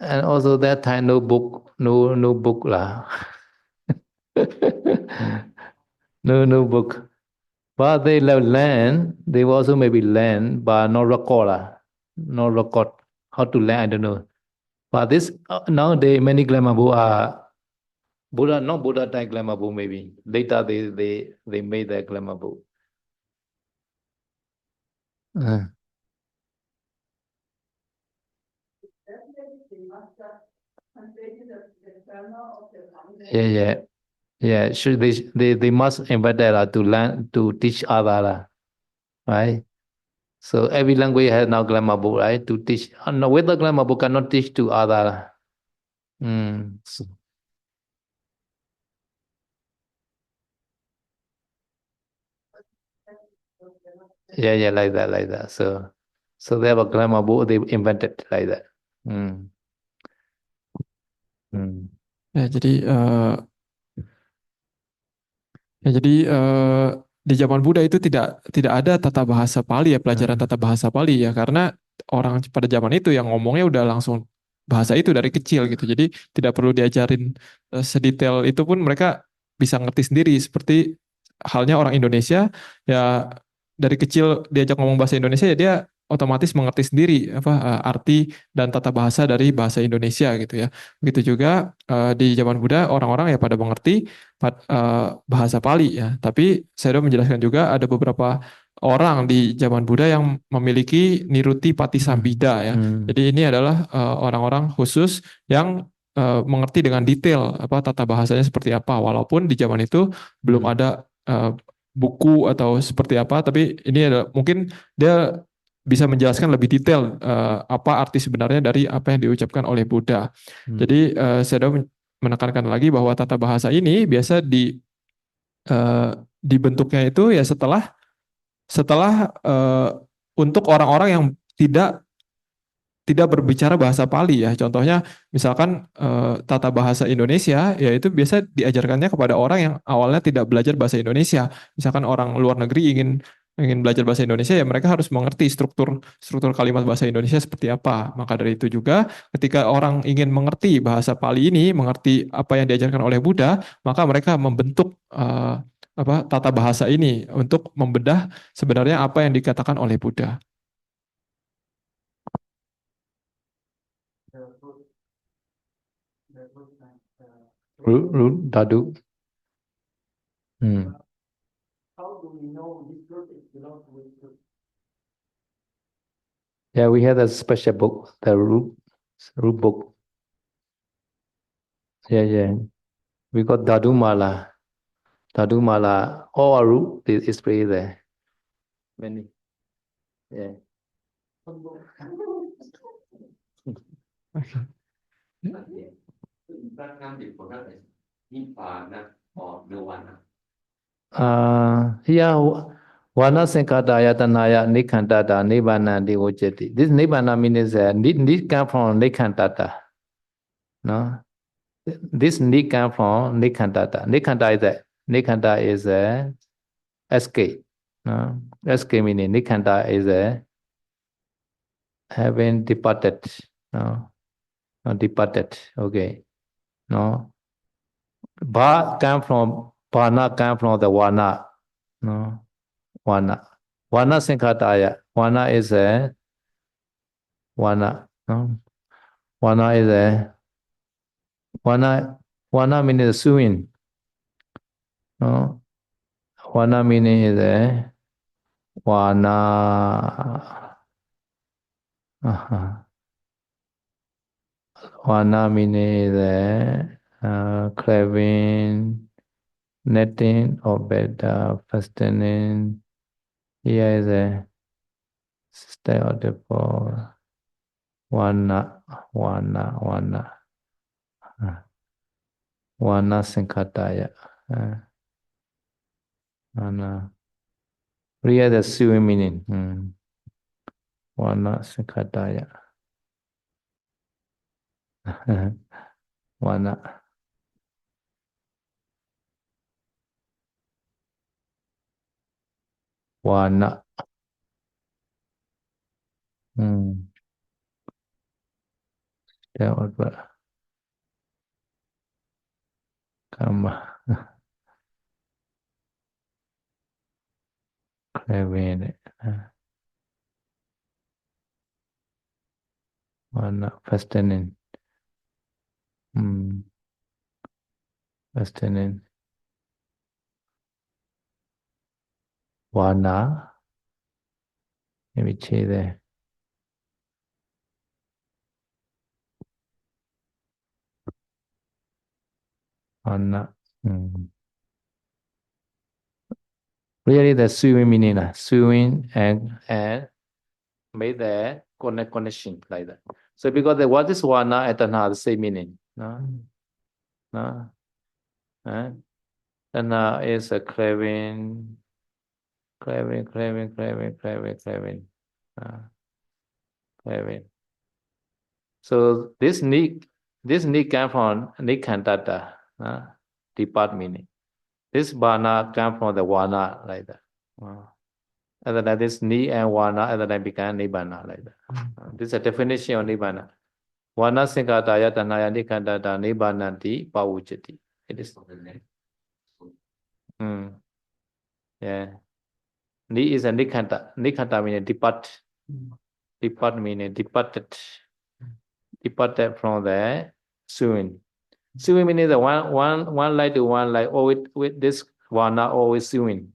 And also that time no book, no book lah. No book. But they learn, they also maybe learn, but not record lah. No record. How to learn, I don't know. But this nowadays many grammar book are Buddha, not Buddha time grammar book maybe. Later they made that grammar book. Yeah. Should they must invite that to learn to teach other, right? So every language has now grammar book, right? To teach. No, with the grammar book cannot teach to other. So, yeah, like that. So they have a grammar book they invented like that. Ya, jadi di zaman Buddha itu tidak ada tata bahasa Pali ya, pelajaran tata bahasa Pali ya, karena orang pada zaman itu yang ngomongnya udah langsung bahasa itu dari kecil gitu. Jadi tidak perlu diajarin sedetail itu pun mereka bisa ngerti sendiri. Seperti halnya orang Indonesia ya, dari kecil diajak ngomong bahasa Indonesia ya dia otomatis mengerti sendiri apa arti dan tata bahasa dari bahasa Indonesia gitu ya. Begitu juga di zaman Buddha orang-orang ya pada mengerti bahasa Pali ya. Tapi saya udah menjelaskan juga ada beberapa orang di zaman Buddha yang memiliki niruti patisambhida ya. Jadi ini adalah orang-orang khusus yang mengerti dengan detail apa tata bahasanya seperti apa. Walaupun di zaman itu belum ada buku atau seperti apa, tapi ini adalah mungkin dia bisa menjelaskan lebih detail apa arti sebenarnya dari apa yang diucapkan oleh Buddha. Jadi saya udah menekankan lagi bahwa tata bahasa ini biasa dibentuknya itu ya setelah untuk orang-orang yang tidak tidak berbicara bahasa Pali ya. Contohnya misalkan tata bahasa Indonesia ya itu biasa diajarkannya kepada orang yang awalnya tidak belajar bahasa Indonesia. Misalkan orang luar negeri ingin belajar bahasa Indonesia ya mereka harus mengerti struktur struktur kalimat bahasa Indonesia seperti apa. Maka dari itu juga ketika orang ingin mengerti bahasa Pali ini, mengerti apa yang diajarkan oleh Buddha, maka mereka membentuk apa tata bahasa ini untuk membedah sebenarnya apa yang dikatakan oleh Buddha. Dadu. How do we know this group is belong to which group? Yeah, we have a special book, the root book. Yeah. We got Dadu Mala. Dadu Mala, all our root is pretty there. Many. Yeah. Bác Nam dịch của nó là Nibbana or Nirvana. Here, Vana Sankata Yatanaya Nikkantata Nibbana Devojati. This Nibbana means need come from Nikkantata. No? This need come from Nikkantata. Nikkanta is a escape. No? Escape meaning Nikkanta is a having departed. No? Departed. Okay. No? Vana come from the Vana. No? Vana Sankataya. Vana is a Vana. No? Vana is a Vana means sewing. No? Vana meaning is a Vana. Vana meaning is a craving, netting or better, fastening. Here is a stereotype. Vana Sankataya. Vana. Here the sewing meaning. Vana Sankataya. Vana. Stereotype. Karma. Craving. Vana. Fastening. Fastening. Vana. Maybe change there. Vana. Really the sewing meaning. Sewing and made the connection like that. So because the what is Vana and Tanha the same meaning. No? Tanha is a craving. Heaven. So this need come from Nikantata, depart meaning. This Vana come from the Vana like that. Other than this Ni and Vana, other than become Nibbana like that. This is a definition of Nibbana. Vana Sinkataya Tanaya Nikantata Nibbananti Pavujati. It is. Yeah. Ni is a Nikanta. Nikanta meaning depart. Depart meaning departed from the swimming. Swimming meaning the one line to one line, always with this Vana always swimming.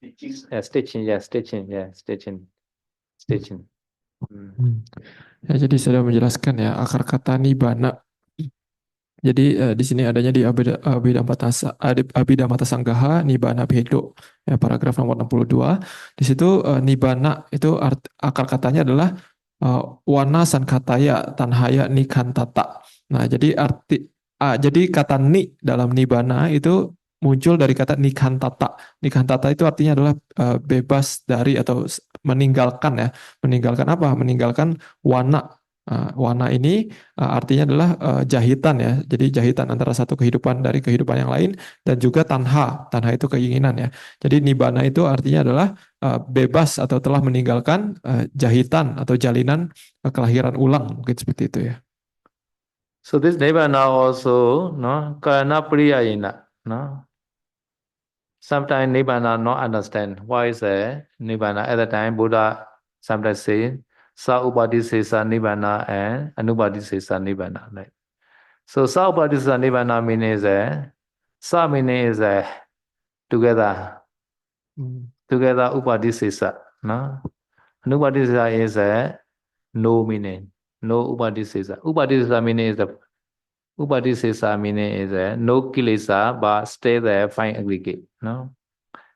Stitching. Ya, jadi saya menjelaskan ya akar kata nibbana. Jadi di sini adanya di Abhidhamma Sanggaha Nibbana Bhedo, ya, paragraf nomor 62. Di situ nibbana itu akar katanya adalah wana sankataya tanhaya nikantata. Nah, jadi jadi kata ni dalam nibbana itu muncul dari kata nikantata. Nikantata itu artinya adalah bebas dari atau meninggalkan, ya. Meninggalkan apa? Meninggalkan wana. Wana ini artinya adalah jahitan, ya. Jadi jahitan antara satu kehidupan dari kehidupan yang lain, dan juga tanha. Tanha itu keinginan, ya. Jadi nibbana itu artinya adalah bebas atau telah meninggalkan jahitan atau jalinan kelahiran ulang, mungkin seperti itu, ya. So this nibbana also, no, karana priyayena, no. Sometimes nibbana not understand why is a nibbana. At the time Buddha sometimes say Sa upadisesa nibbana and anupadisesa nibbana. Right? So sa upadisesa nibbana meaning is sa meaning is together. Together upadisesa. No? Anupadisesa is no meaning. No upadisesa. Upadisesa meaning is upadisesa meaning is no kilesa but stay there, find aggregate. No?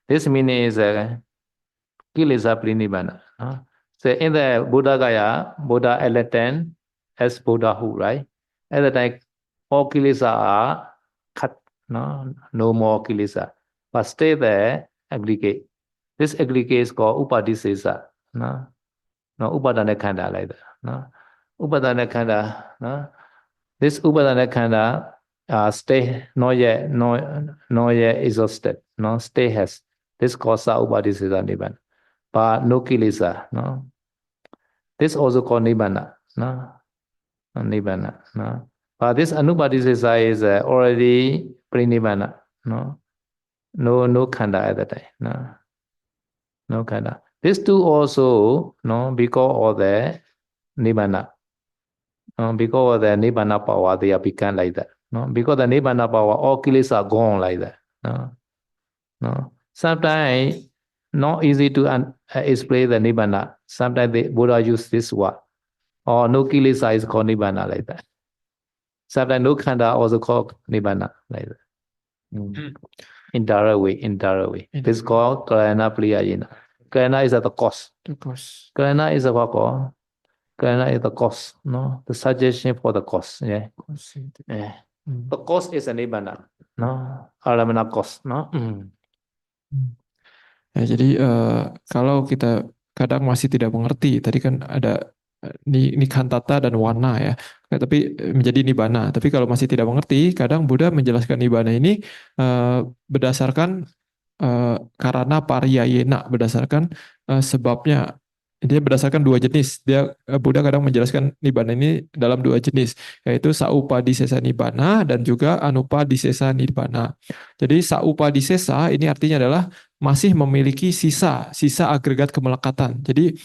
This meaning is kilesa prinibbana. No? So in the Buddha Gaya, Buddha enlightened as Buddhahood, right? At the time, all kilesa are cut, no more kilesa, but stay there, aggregate. This aggregate is called upadisesa, no upadana khanda like that, no upadana khanda, no. This upadana khanda stay not yet exhausted, no stay has. This called sa upadisesa nibbana. But no kilesa, no. This also called nibbana, no. Nibbana, no. But this anupadisesa is already pre-nibbana, no. No khanda at that time, no khanda. These two also, no, because of the nibbana, because of the nibbana power, they are become like that, no. Because the nibbana power, all kilesa are gone like that, no. Sometimes not easy to explain the nibbana. Sometimes the Buddha use this word. Or no kilesa is called nibbana like that. Sometimes no khanda also called nibbana like that. Indirect way. This is called karana priyayena. Karana is at the cause. Karana is what called? Karana is the cause, no? The suggestion for the cause. Yeah. The cause is a nibbana, no? Aramana cause, no? Ya, jadi kalau kita kadang masih tidak mengerti, tadi kan ada nikantata dan wana, ya, tapi menjadi nibbana. Tapi kalau masih tidak mengerti, kadang Buddha menjelaskan nibbana ini berdasarkan karana pariyayena, berdasarkan sebabnya. Dia berdasarkan dua jenis. Buddha kadang menjelaskan nibbana ini dalam dua jenis, yaitu saupadisesa nibbana dan juga anupadisesa nibbana. Jadi saupadisesa ini artinya adalah masih memiliki sisa agregat kemelekatan. Jadi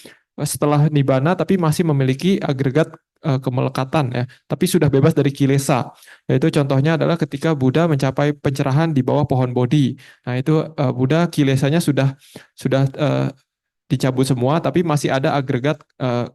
setelah nibbana tapi masih memiliki agregat kemelekatan, ya, tapi sudah bebas dari kilesa. Yaitu contohnya adalah ketika Buddha mencapai pencerahan di bawah pohon Bodhi. Nah, itu Buddha kilesanya sudah dicabut semua, tapi masih ada agregat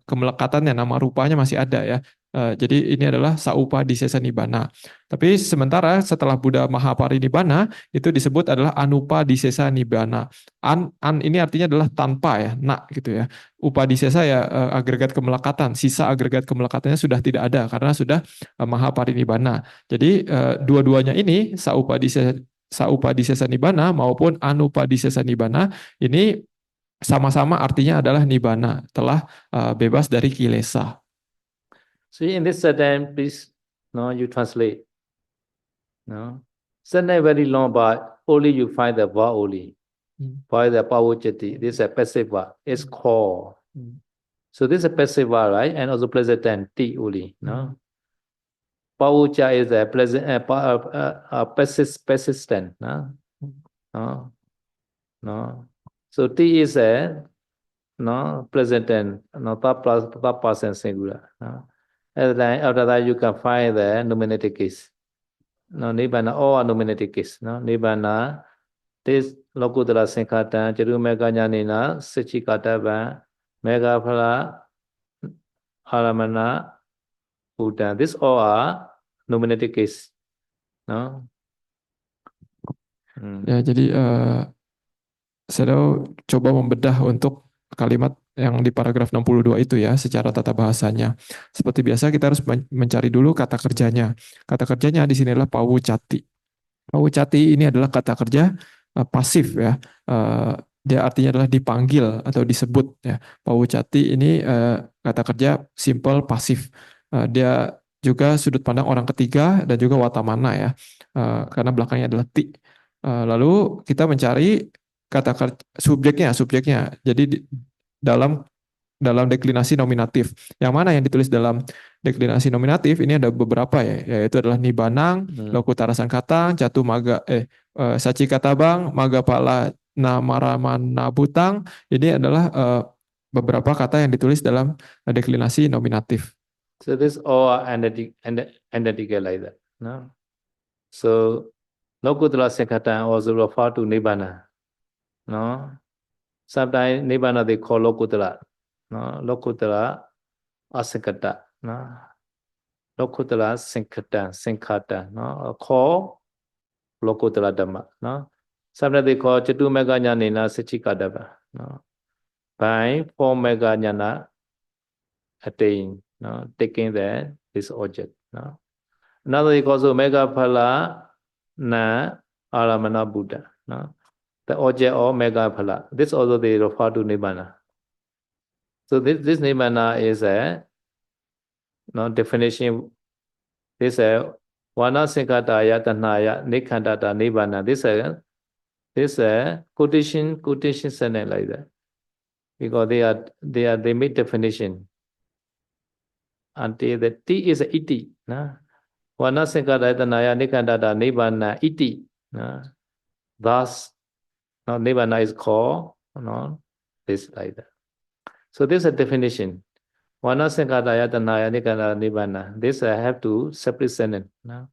kemelekatannya, nama rupanya masih ada, ya. Jadi ini adalah saupadisesa nibbana. Tapi sementara setelah Buddha Mahaparinibbana itu disebut adalah anupadisesa nibbana. An ini artinya adalah tanpa, ya, nak gitu, ya. Upadisesa ya agregat kemelekatan, sisa agregat kemelekatannya sudah tidak ada karena sudah Mahaparinibbana. Jadi dua-duanya ini saupadisesa nibbana maupun anupadisesa nibbana ini sama-sama artinya adalah nibbana, telah bebas dari kilesa. So in this sentence, please, no, you translate. No, sentence very long, but only you find the verb only. Find the pavojati. This is a passive verb. It's called. So this is a passive verb, right? And also present tense, ti only. No, pavoja is a present, persistent. No, no, no. So ti is a no present tense, no third person singular. No, after that you can find the nominative case. No, nibbana, all are nominative case. No, nibbana, this lokutara sinkhatan, chiru mega nyanina, sichikatavan, mega phala, aramana, Buddha. This all are nominative case. No? Ya, jadi saya coba membedah untuk kalimat yang di paragraf 62 itu ya, secara tata bahasanya. Seperti biasa kita harus mencari dulu kata kerjanya. Kata kerjanya di sini adalah pawucati. Pawucati ini adalah kata kerja pasif ya. Dia artinya adalah dipanggil atau disebut ya. Pawucati ini kata kerja simple pasif. Dia juga sudut pandang orang ketiga dan juga watamana ya. Karena belakangnya adalah ti. Lalu kita mencari kata kerja subjeknya. Jadi dalam deklinasi nominatif. Yang mana yang ditulis dalam deklinasi nominatif ini ada beberapa ya, yaitu adalah nibanang, lokutara sangkatang, catu maga saci katabang, maga pala namaramana butang. Ini adalah beberapa kata yang ditulis dalam deklinasi nominatif. So this all are identical like that. No? So lokutara sangkatang also refer to nibbana. No? Sometimes nibbana they call lokutara. No, lokutara asankata, no, lokutara sinkhata, no, call lokutara dhamma, no. Sometimes they call chatu mega jnanena sichikadava, no. By 4 mega jnana attain, no, taking this object, no. Another they call so mega phala na aramana Buddha, no. The object of mega phala. This also they refer to nibbana. So this nibbana is a definition. This wana sinkhataya tanaya nikhandata nibbana. This quotation sentence like that, because they make definition until the ti is a iti. Wana sinkhataya tanaya nikhandata nibbana iti. Thus, nibbana is called this like that. So this is a definition. Wana sankataya tanaya nikanda nibbana. This I have to separate sentence. No?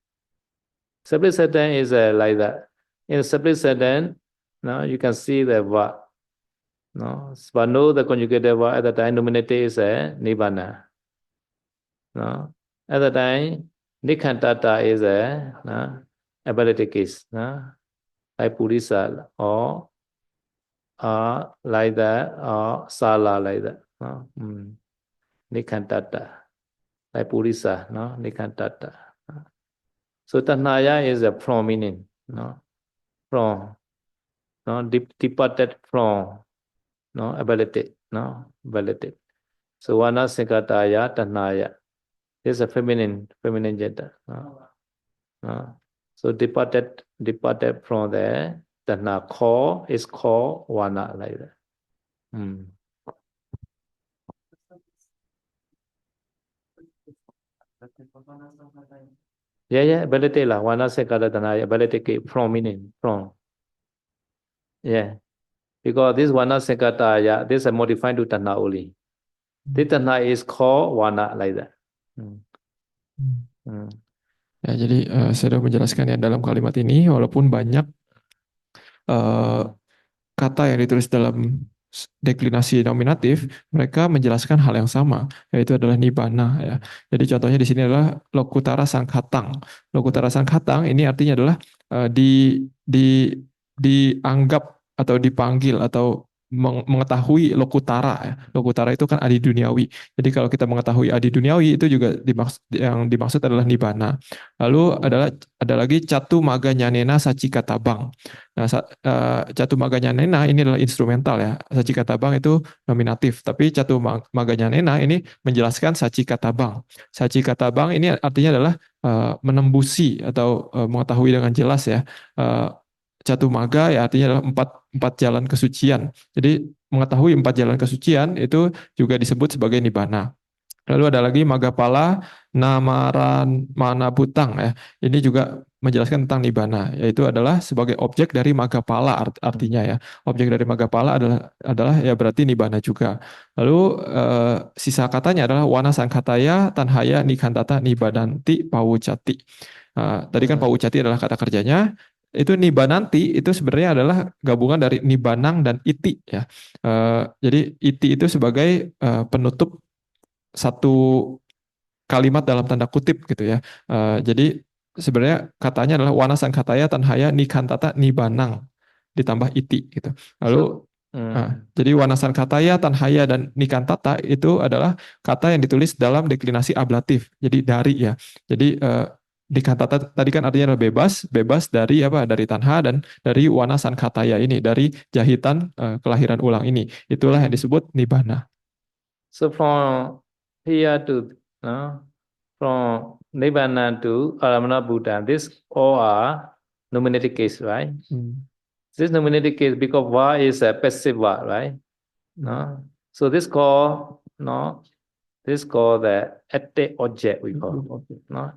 Separate sentence is like that. In a separate sentence, no, you can see the verb. No, but no, the conjugated verb at the time nominative is a nibbana. No, at the time nikhandata is a ability case. No, like purisa or like that, or sala like that. No? Nikhandata, like purisa, no? Nikhandata. So tanhaya is a prominent, no? From, no? Departed from, no? Ability, no? Ability. So wana sinkhataya tanhaya. This is a feminine gender. No? No? So departed from the tanha call is called wana like that. Yeah, ability lah. Wana sekala tanaya ability prominent from. Yeah, because this wana sekataya, this is modified to tanha only. This tanha is called wana like that. Ya, jadi saya sudah menjelaskan ya dalam kalimat ini, walaupun banyak kata yang ditulis dalam deklinasi nominatif, mereka menjelaskan hal yang sama, yaitu adalah nibbana ya. Jadi contohnya di sini adalah lokutara sangkhatang. Lokutara sangkhatang ini artinya adalah dianggap atau dipanggil atau mengetahui lokutara ya. Lokutara itu kan adi duniawi. Jadi kalau kita mengetahui adi duniawi itu juga yang dimaksud adalah nibbana. Lalu ada lagi catu maga nyanena saci katabang. Nah, catu maga nyanena ini adalah instrumental ya. Saci katabang itu nominatif, tapi catu maga nyanena ini menjelaskan saci katabang. Saci katabang ini artinya adalah menembusi atau mengetahui dengan jelas ya. Catu maga ya artinya adalah empat jalan kesucian. Jadi mengetahui 4 jalan kesucian itu juga disebut sebagai nibbana. Lalu ada lagi Magapala Namaran Manabutang ya. Ini juga menjelaskan tentang nibbana, yaitu adalah sebagai objek dari Magapala artinya ya. Objek dari Magapala adalah ya berarti nibbana juga. Lalu sisa katanya adalah Wana Sangkataya Tanhaya Nikantata Nibadanti Pawucati. Tadi kan Pawucati adalah kata kerjanya. Itu nibananti itu sebenarnya adalah gabungan dari nibanang dan iti ya. Jadi iti itu sebagai penutup satu kalimat dalam tanda kutip gitu ya. Jadi sebenarnya katanya adalah wana sangkataya tanhaya nikantata nibanang ditambah iti gitu. Lalu jadi wana sangkataya tanhaya dan nikantata itu adalah kata yang ditulis dalam deklinasi ablatif. Jadi dari ya. Jadi nikantata tadi kan artinya adalah bebas dari apa? Dari tanha dan dari wana sangkataya ini, dari jahitan kelahiran ulang ini. Itulah yang disebut nibbana. So from here to from Nibbana to Aramana Buddha, this all are nominative case, right? This nominative case because va is a passive va, right? No, so this call this call the active object we call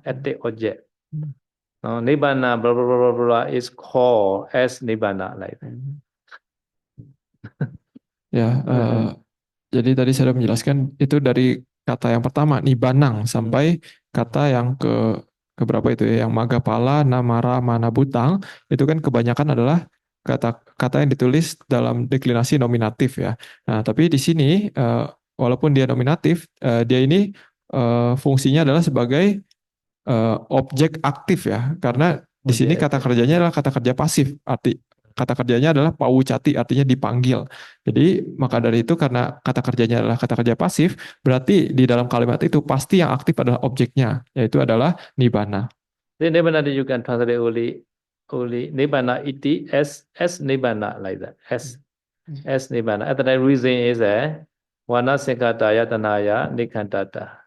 active object. No, Nibbana blah blah blah blah blah is called as Nibbana like that. Ya, jadi tadi saya sudah menjelaskan itu dari kata yang pertama nibanang sampai kata yang ke berapa itu ya, yang magapala, namara, manabutang itu kan kebanyakan adalah kata yang ditulis dalam deklinasi nominatif ya. Nah, tapi di sini walaupun dia nominatif, dia ini fungsinya adalah sebagai objek aktif ya, karena di sini kata kerjanya adalah kata kerja pasif, kata kerjanya adalah pawucati, artinya dipanggil. Jadi maka dari itu karena kata kerjanya adalah kata kerja pasif, berarti di dalam kalimat itu pasti yang aktif adalah objeknya, yaitu adalah nibbana. Then nibbana you can translate only nibbana iti as nibbana like that. As nibbana. At the reason is wana singkataya tanaya nikantata.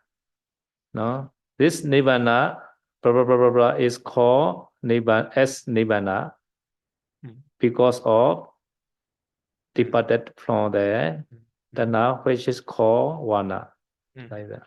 No, this nibbana blah blah blah blah blah is called nibbana as nibbana because of departed from the tanah which is called wana like that.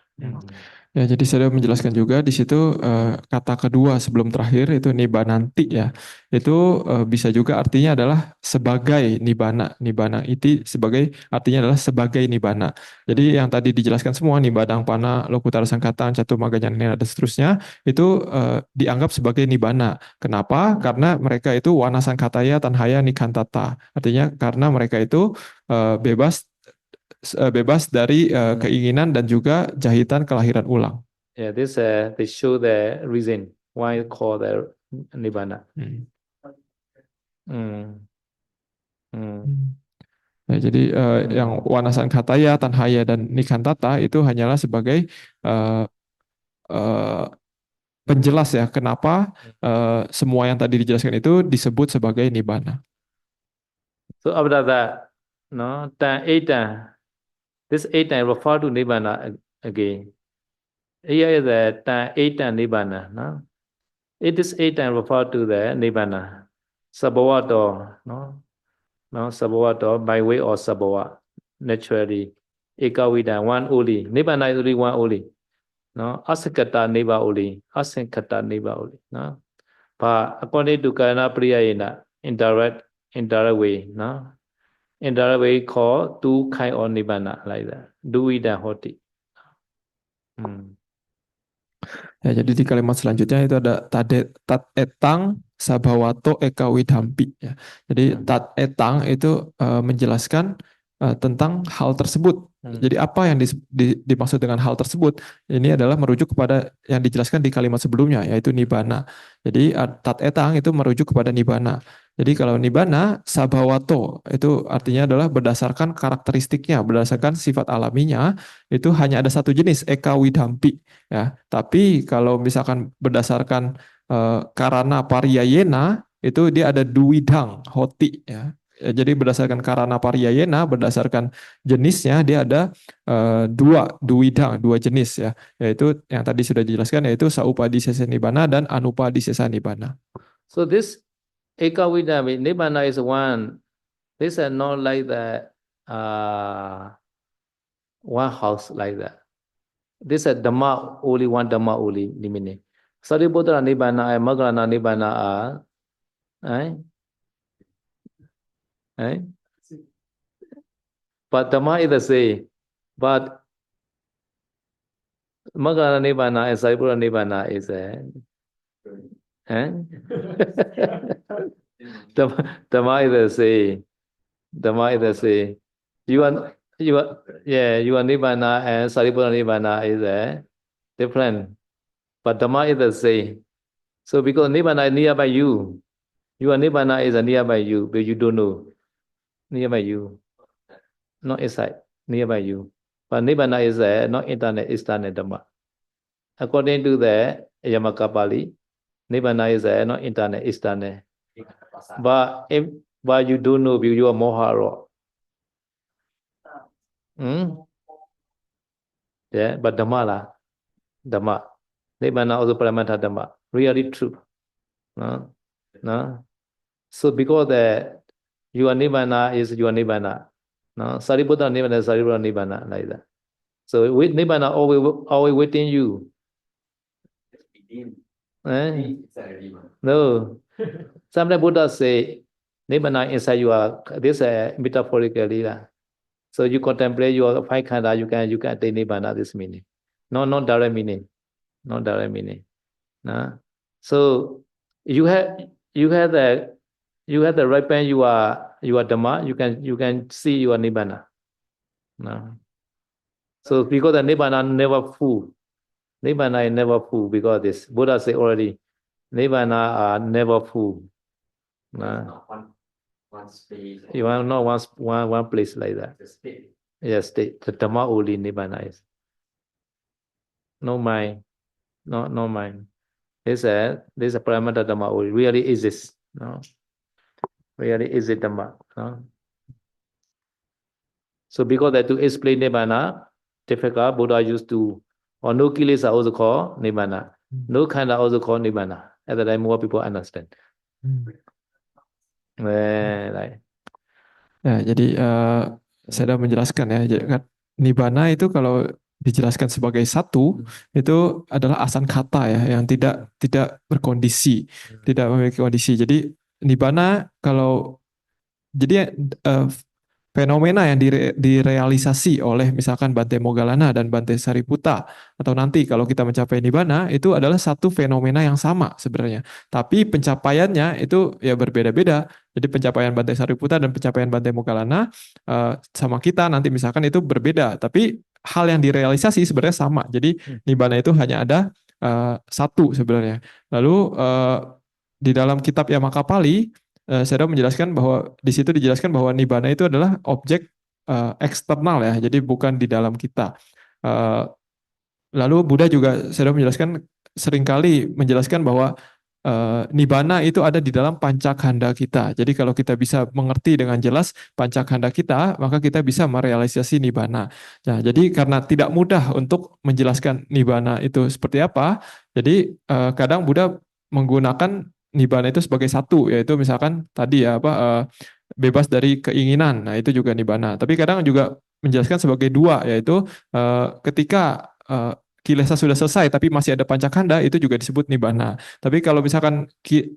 Ya, jadi saya menjelaskan juga di situ kata kedua sebelum terakhir itu nibananti ya. Itu bisa juga artinya adalah sebagai nibbana. Nibbana itu sebagai artinya adalah sebagai nibbana. Jadi yang tadi dijelaskan semua nibbana pana, lokutara sangkatan, catu maganya dan seterusnya itu dianggap sebagai nibbana. Kenapa? Karena mereka itu wana sangkataya tanhaya nikantata. Artinya karena mereka itu bebas dari keinginan dan juga jahitan kelahiran ulang. Yeah, this they show the reason why called the nibbana. Nah, jadi yang wana sangkataya, tanhaya dan nikantata itu hanyalah sebagai penjelas ya kenapa semua yang tadi dijelaskan itu disebut sebagai nibbana. So after that, this 8 refer to nibbana again. Here is the 8 nibbana. No? It is 8 refer to the nibbana. Sabhavato, sabhavato by way of sabhava, naturally. Ekavida, one only. Nibbana is only one only. No, asankata nibba only. Asankata nibba only. No, but according to Karana Priyayena, indirect way. No, indirect way called 2 kind of nibbana like that. Duida hoti. Ya, jadi di kalimat selanjutnya itu ada tat etang sabhawato eka widhampi ya. Jadi tat etang itu menjelaskan tentang hal tersebut. Jadi apa yang dimaksud dengan hal tersebut? Ini adalah merujuk kepada yang dijelaskan di kalimat sebelumnya, yaitu nibbana. Jadi tat etang itu merujuk kepada nibbana. Jadi kalau nibbana sabhawato itu artinya adalah berdasarkan karakteristiknya, berdasarkan sifat alaminya itu hanya ada satu jenis eka widampi ya. Tapi kalau misalkan berdasarkan karana pariyayena itu dia ada duwidang hoti ya. Jadi berdasarkan karana pariyayena, berdasarkan jenisnya dia ada dua jenis ya, yaitu yang tadi sudah dijelaskan yaitu saupadisesa nibbana dan anupadisesa nibbana. So this Ekawidami Nibbana is one. This is not like that one house like that. This is Dhamma only, one Dhamma only, meaning. Sariputara Nibbana and Magarana Nibbana are but Dhamma is the same. But Magarana Nibbana and Sariputara Nibbana is Dhamma is the same. Dhamma is the same. You are Nibbana and Sariputara Nibbana is different. But Dhamma is the same. So because Nibbana is nearby you, your Nibbana is nearby you, but you don't know. Nearby you. Not inside, nearby you. But Nibbana is not internal, external Dhamma. According to the Yamaka Pali, Nibbana is not internal, external. But you don't know, you are moha. Yeah, but Dhamma la. Dhamma. Nibbana also Paramata Dhamma. Really true. No? So because your Nibbana is your Nibbana. No? Sariputta Nibbana is Sariputta Nibbana, like that. So with Nibbana always within you. No. Sometimes Buddha say Nibbana inside you are this metaphorically. So you contemplate your five khanda, you can take Nibbana, this meaning. No, not direct meaning. Not direct meaning. No? So you have the right pen, you are Dhamma, you can see your Nibbana. No? So because the Nibbana never full. Nibbana is never full because this. Buddha say already, Nibbana are never full. No? One space. You are not one place like that. The state. Yes, the Dhamma only Nibbana is. No mind. No mind. This is Paramata Dhamma only. Really exists. No? Really is it Dhamma. No? So because that to explain Nibbana, difficult, Buddha used to, or no kilesa also called Nibbana. No khanda also called Nibbana. At that time more people understand. Right. Ya, jadi saya sudah menjelaskan ya, jadi kan nibbana itu kalau dijelaskan sebagai satu itu adalah asan kata ya, yang tidak berkondisi, tidak memiliki kondisi. Jadi nibbana kalau jadi fenomena yang direalisasi oleh misalkan Bante Moggallana dan Bante Sariputta atau nanti kalau kita mencapai nibbana itu adalah satu fenomena yang sama sebenarnya. Tapi pencapaiannya itu ya berbeda-beda. Jadi pencapaian Bante Sariputta dan pencapaian Bante Moggallana sama kita nanti misalkan itu berbeda. Tapi hal yang direalisasi sebenarnya sama. Jadi nibbana itu hanya ada satu sebenarnya. Lalu di dalam kitab Yamaka Pali saya menjelaskan bahwa di situ dijelaskan bahwa nibbana itu adalah objek eksternal ya, jadi bukan di dalam kita. Lalu Buddha juga sudah menjelaskan seringkali menjelaskan bahwa nibbana itu ada di dalam pancakanda kita. Jadi kalau kita bisa mengerti dengan jelas pancakanda kita, maka kita bisa merealisasi nibbana. Nah, jadi karena tidak mudah untuk menjelaskan nibbana itu seperti apa, jadi kadang Buddha menggunakan nibbana itu sebagai satu, yaitu misalkan tadi ya bebas dari keinginan. Nah, itu juga nibbana. Tapi kadang juga menjelaskan sebagai dua, yaitu ketika kilesa sudah selesai tapi masih ada pancakanda, itu juga disebut nibbana. Tapi kalau misalkan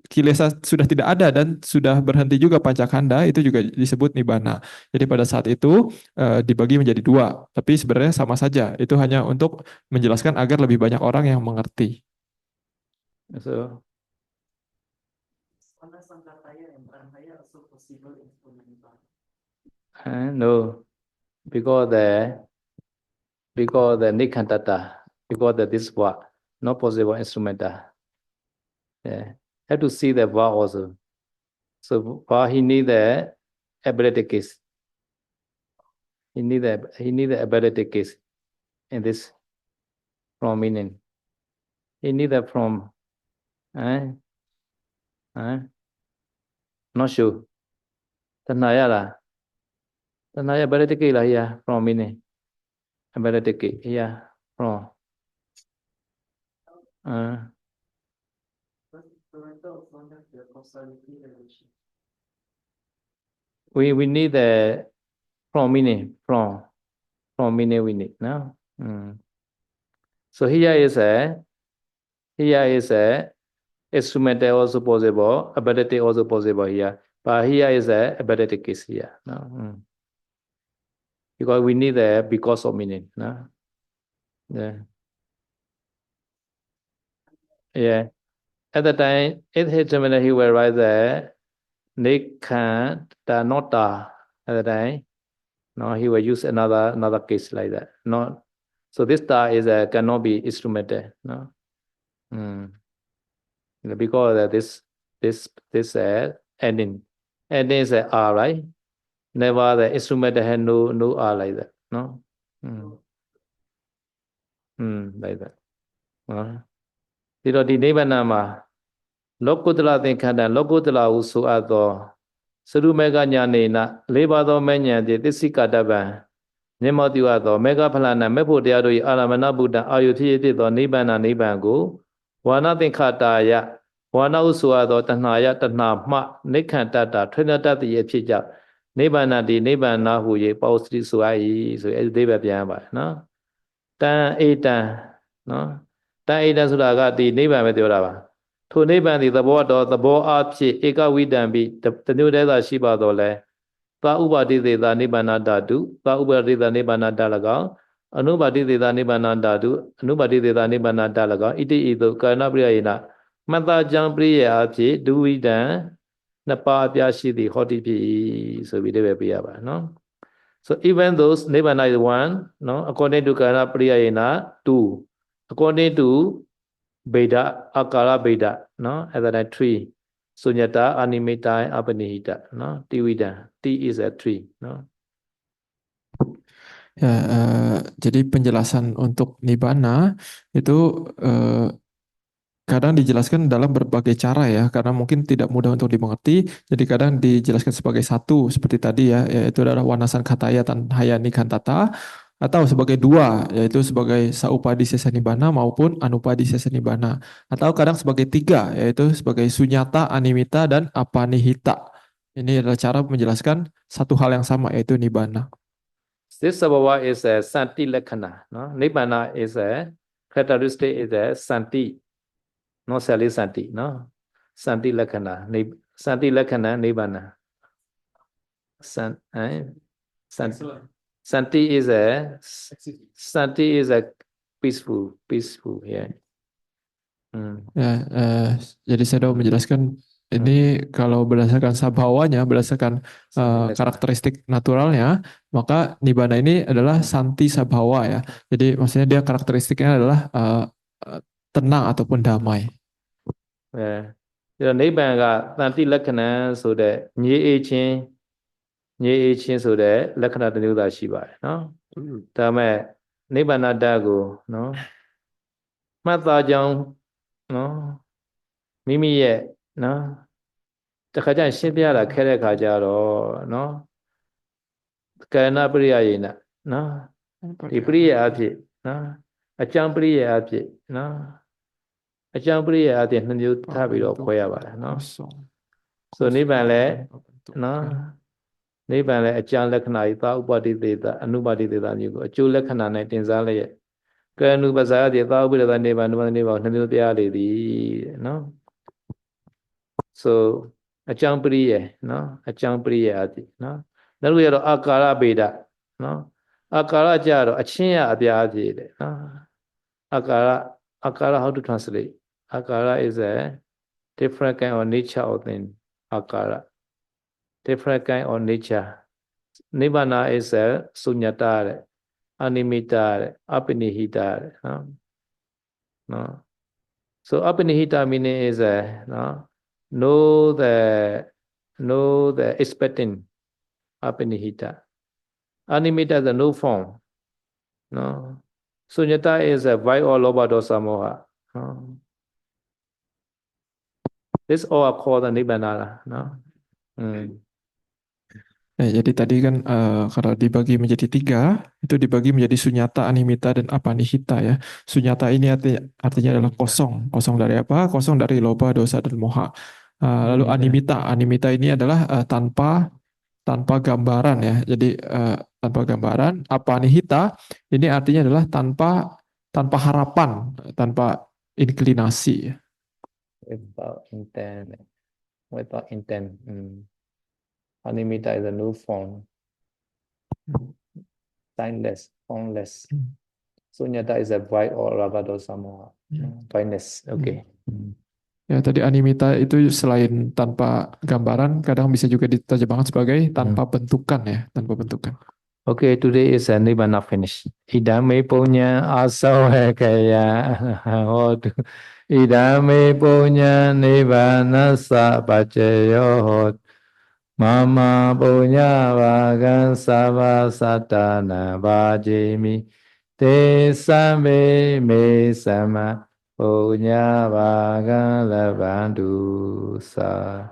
kilesa sudah tidak ada dan sudah berhenti juga pancakanda, itu juga disebut nibbana. Jadi pada saat itu dibagi menjadi dua, tapi sebenarnya sama saja. Itu hanya untuk menjelaskan agar lebih banyak orang yang mengerti. So no. because the nikantata, because this word not possible instrumental. Yeah, have to see the word also. So for he need the ability case. He need the ability case in this from meaning. He need that from not sure. Tanaya la. Tanaya ability case la here from meaning. Ability case here from we need the from meaning from meaning we need no. So here is a instrumental also possible, ability also possible here, but here is a ability case here no. Because we need the because of meaning no. Yeah. At the time, he will write the Nikanta nota at the time. No, he will use another case like that. No, so this ta is cannot be instrumental. No, because this ending is a R, right? Never the instrumental had no R like that. No, like that. ဒီတော့ဒီနိဗ္ဗာန်မှာလောကုတ္တလသင်္ခန္ဓာလောကုတ္တလဟုဆိုအပ်သောသရုမေကညာနေနလေးပါးသောမဲ့ညာဖြင့်သစ္စိကတ္တပံမျက်မှောက်ပြုအပ်သောမေဃဖလနာမေဖို့တရားတို့၏အာရမဏဗုဒ္ဓအာယုဖြစ်သောနိဗ္ဗာန်ကိုဝါနသင်္ခတာယဝါနဟုဆိုအပ်သောတဏှာယတဏှာမှနိခန္တတထွေးတတ်သည့်အဖြစ်ကြောင့်နိဗ္ဗာန်တိနိဗ္ဗာန်ဟု၍ပေါစတိဆို၏ဆိုအဲ့ဒီအဓိပ္ပာယ်ပြန်ပါနော်တံအေတံနော်တန်ဣဒံဆိုတာကဒီနိဗ္ဗာန်ပဲပြောတာပါထိုနိဗ္ဗာန်ဒီသဘောတော်သဘောအဖြစ်ဧကဝိတံပိတမျိုးတည်းသာရှိပါတော့လဲသာဥပါတိသေသာနိဗ္ဗာန်ဓာတုသာဥပါတိသေသာနိဗ္ဗာန်ဓာ၎င်းအနုပါတိသေသာနိဗ္ဗာန်ဓာတုအနုပါတိသေသာနိဗ္ဗာန်ဓာ၎င်းဣတိဤသို့ကာရဏပရိယေနမှတ်သားကြောင်းပရိယေအဖြစ်ဒုဝိတံနှစ်ပါးအပြားရှိသည်ဟောတိဖြစ်၏ဆိုပြီးတပည့်ပြရပါနော် so even those nibbana is one no according to karana priyayena two according to Veda akara Veda no at that time three sunyata animita apanihita no tiwida t is a three no Ya, jadi penjelasan untuk nibbana itu kadang dijelaskan dalam berbagai cara ya, karena mungkin tidak mudah untuk dimengerti. Jadi kadang dijelaskan sebagai satu seperti tadi ya, yaitu adalah wanasan kataya tanhayani kantata, atau sebagai dua, yaitu sebagai saupadi sesa nibbana maupun anupadi sesa nibbana, atau kadang sebagai tiga, yaitu sebagai sunyata, animita, dan apanihita. Ini adalah cara menjelaskan satu hal yang sama, yaitu nibbana. This sabhava is a santi lakhana no nibbana is a characteristic is a santi no sali santi no santi lakhana nibbana santi is a peaceful yeah. Ya, jadi saya mau menjelaskan ini kalau berdasarkan sabhawanya, berdasarkan karakteristik naturalnya, maka nibbana ini adalah santi sabhawa ya. Jadi maksudnya dia karakteristiknya adalah tenang ataupun damai. Ya, nibbana ka santi lakhana ဆိုတဲ့ညေအေးချင်းဆိုတဲ့လက္ခဏာတစ်မျိုးသာရှိပါတယ်နော်ဒါမဲ့နိဗ္ဗာန်တတ်ကိုနော်မှတ်သားကြောင်းနော်မိမိရဲ့နော်တခါကျရင်ရှင်းပြတာခဲတဲ့ခါကျတော့နော်ကာယနာပရိယယေနနော်ဒီပရိယအဖြစ်နော်အကြောင်းပရိယအဖြစ်နော်အကြောင်းပရိယအဖြစ်နှစ်မျိုးထားပြီးတော့ခွဲရပါတယ်နော်ဆိုနိဗ္ဗာန်လည်းနော်နိဗ္ဗာန်လည်းအကြောင်းလက္ခဏာဤသာဥပါတိသေတာအနုပါတိသေတာမျိုးကိုအကျိုးလက္ခဏာနဲ့တင်စားလျက်ကာနုပဇာတိသာဥပိရတနိဗ္ဗာန်နိဗ္ဗာန်နိဗ္ဗာန်နှစ်မျိုးပြရလေသည်နော် so အကြောင်းပရိယေနော်အကြောင်းပရိယေအတိနော်နောက်တစ်ခုရတော့အာကာရဗေဒနော်အာကာရကြတော့အချင်းရအပြားအပြည့်တဲ့နော်အာကာရ how to translate အာကာရ is a different kind of nature of thing အာကာရ different kind of nature Nibbana is a sunyata, animita, apinihita. No. So apinihita meaning is know the expecting apinihita. Animita is a no form. No. Sunyata is a void or loba dosa moha. No. This all are called the nibbana. No. Ya, jadi tadi kan kalau dibagi menjadi tiga, itu dibagi menjadi sunyata, animita, dan apanihita ya. Sunyata ini artinya adalah kosong. Kosong dari apa? Kosong dari loba, dosa, dan moha. Lalu animita ini adalah tanpa gambaran ya. Jadi tanpa gambaran. Apanihita ini artinya adalah tanpa harapan, tanpa inklinasi. Without intent. Animita is a new form. Signless, formless. Sunyata is a void or raga-dosa moha. Voidness. Okay. Ya, tadi animita itu selain tanpa gambaran, kadang bisa juga diterjemahkan sebagai tanpa bentukan ya, tanpa bentukan. Okay, today is a nibbana finish. Idame punya asawakaya hotu. Idame punya nibbana sapacayo hotu. Mama punya vagan sava satana vajimi. Te same me sama punya vagan lavandu sa.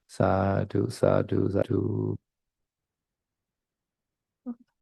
Sadhu, sadhu, sadhu.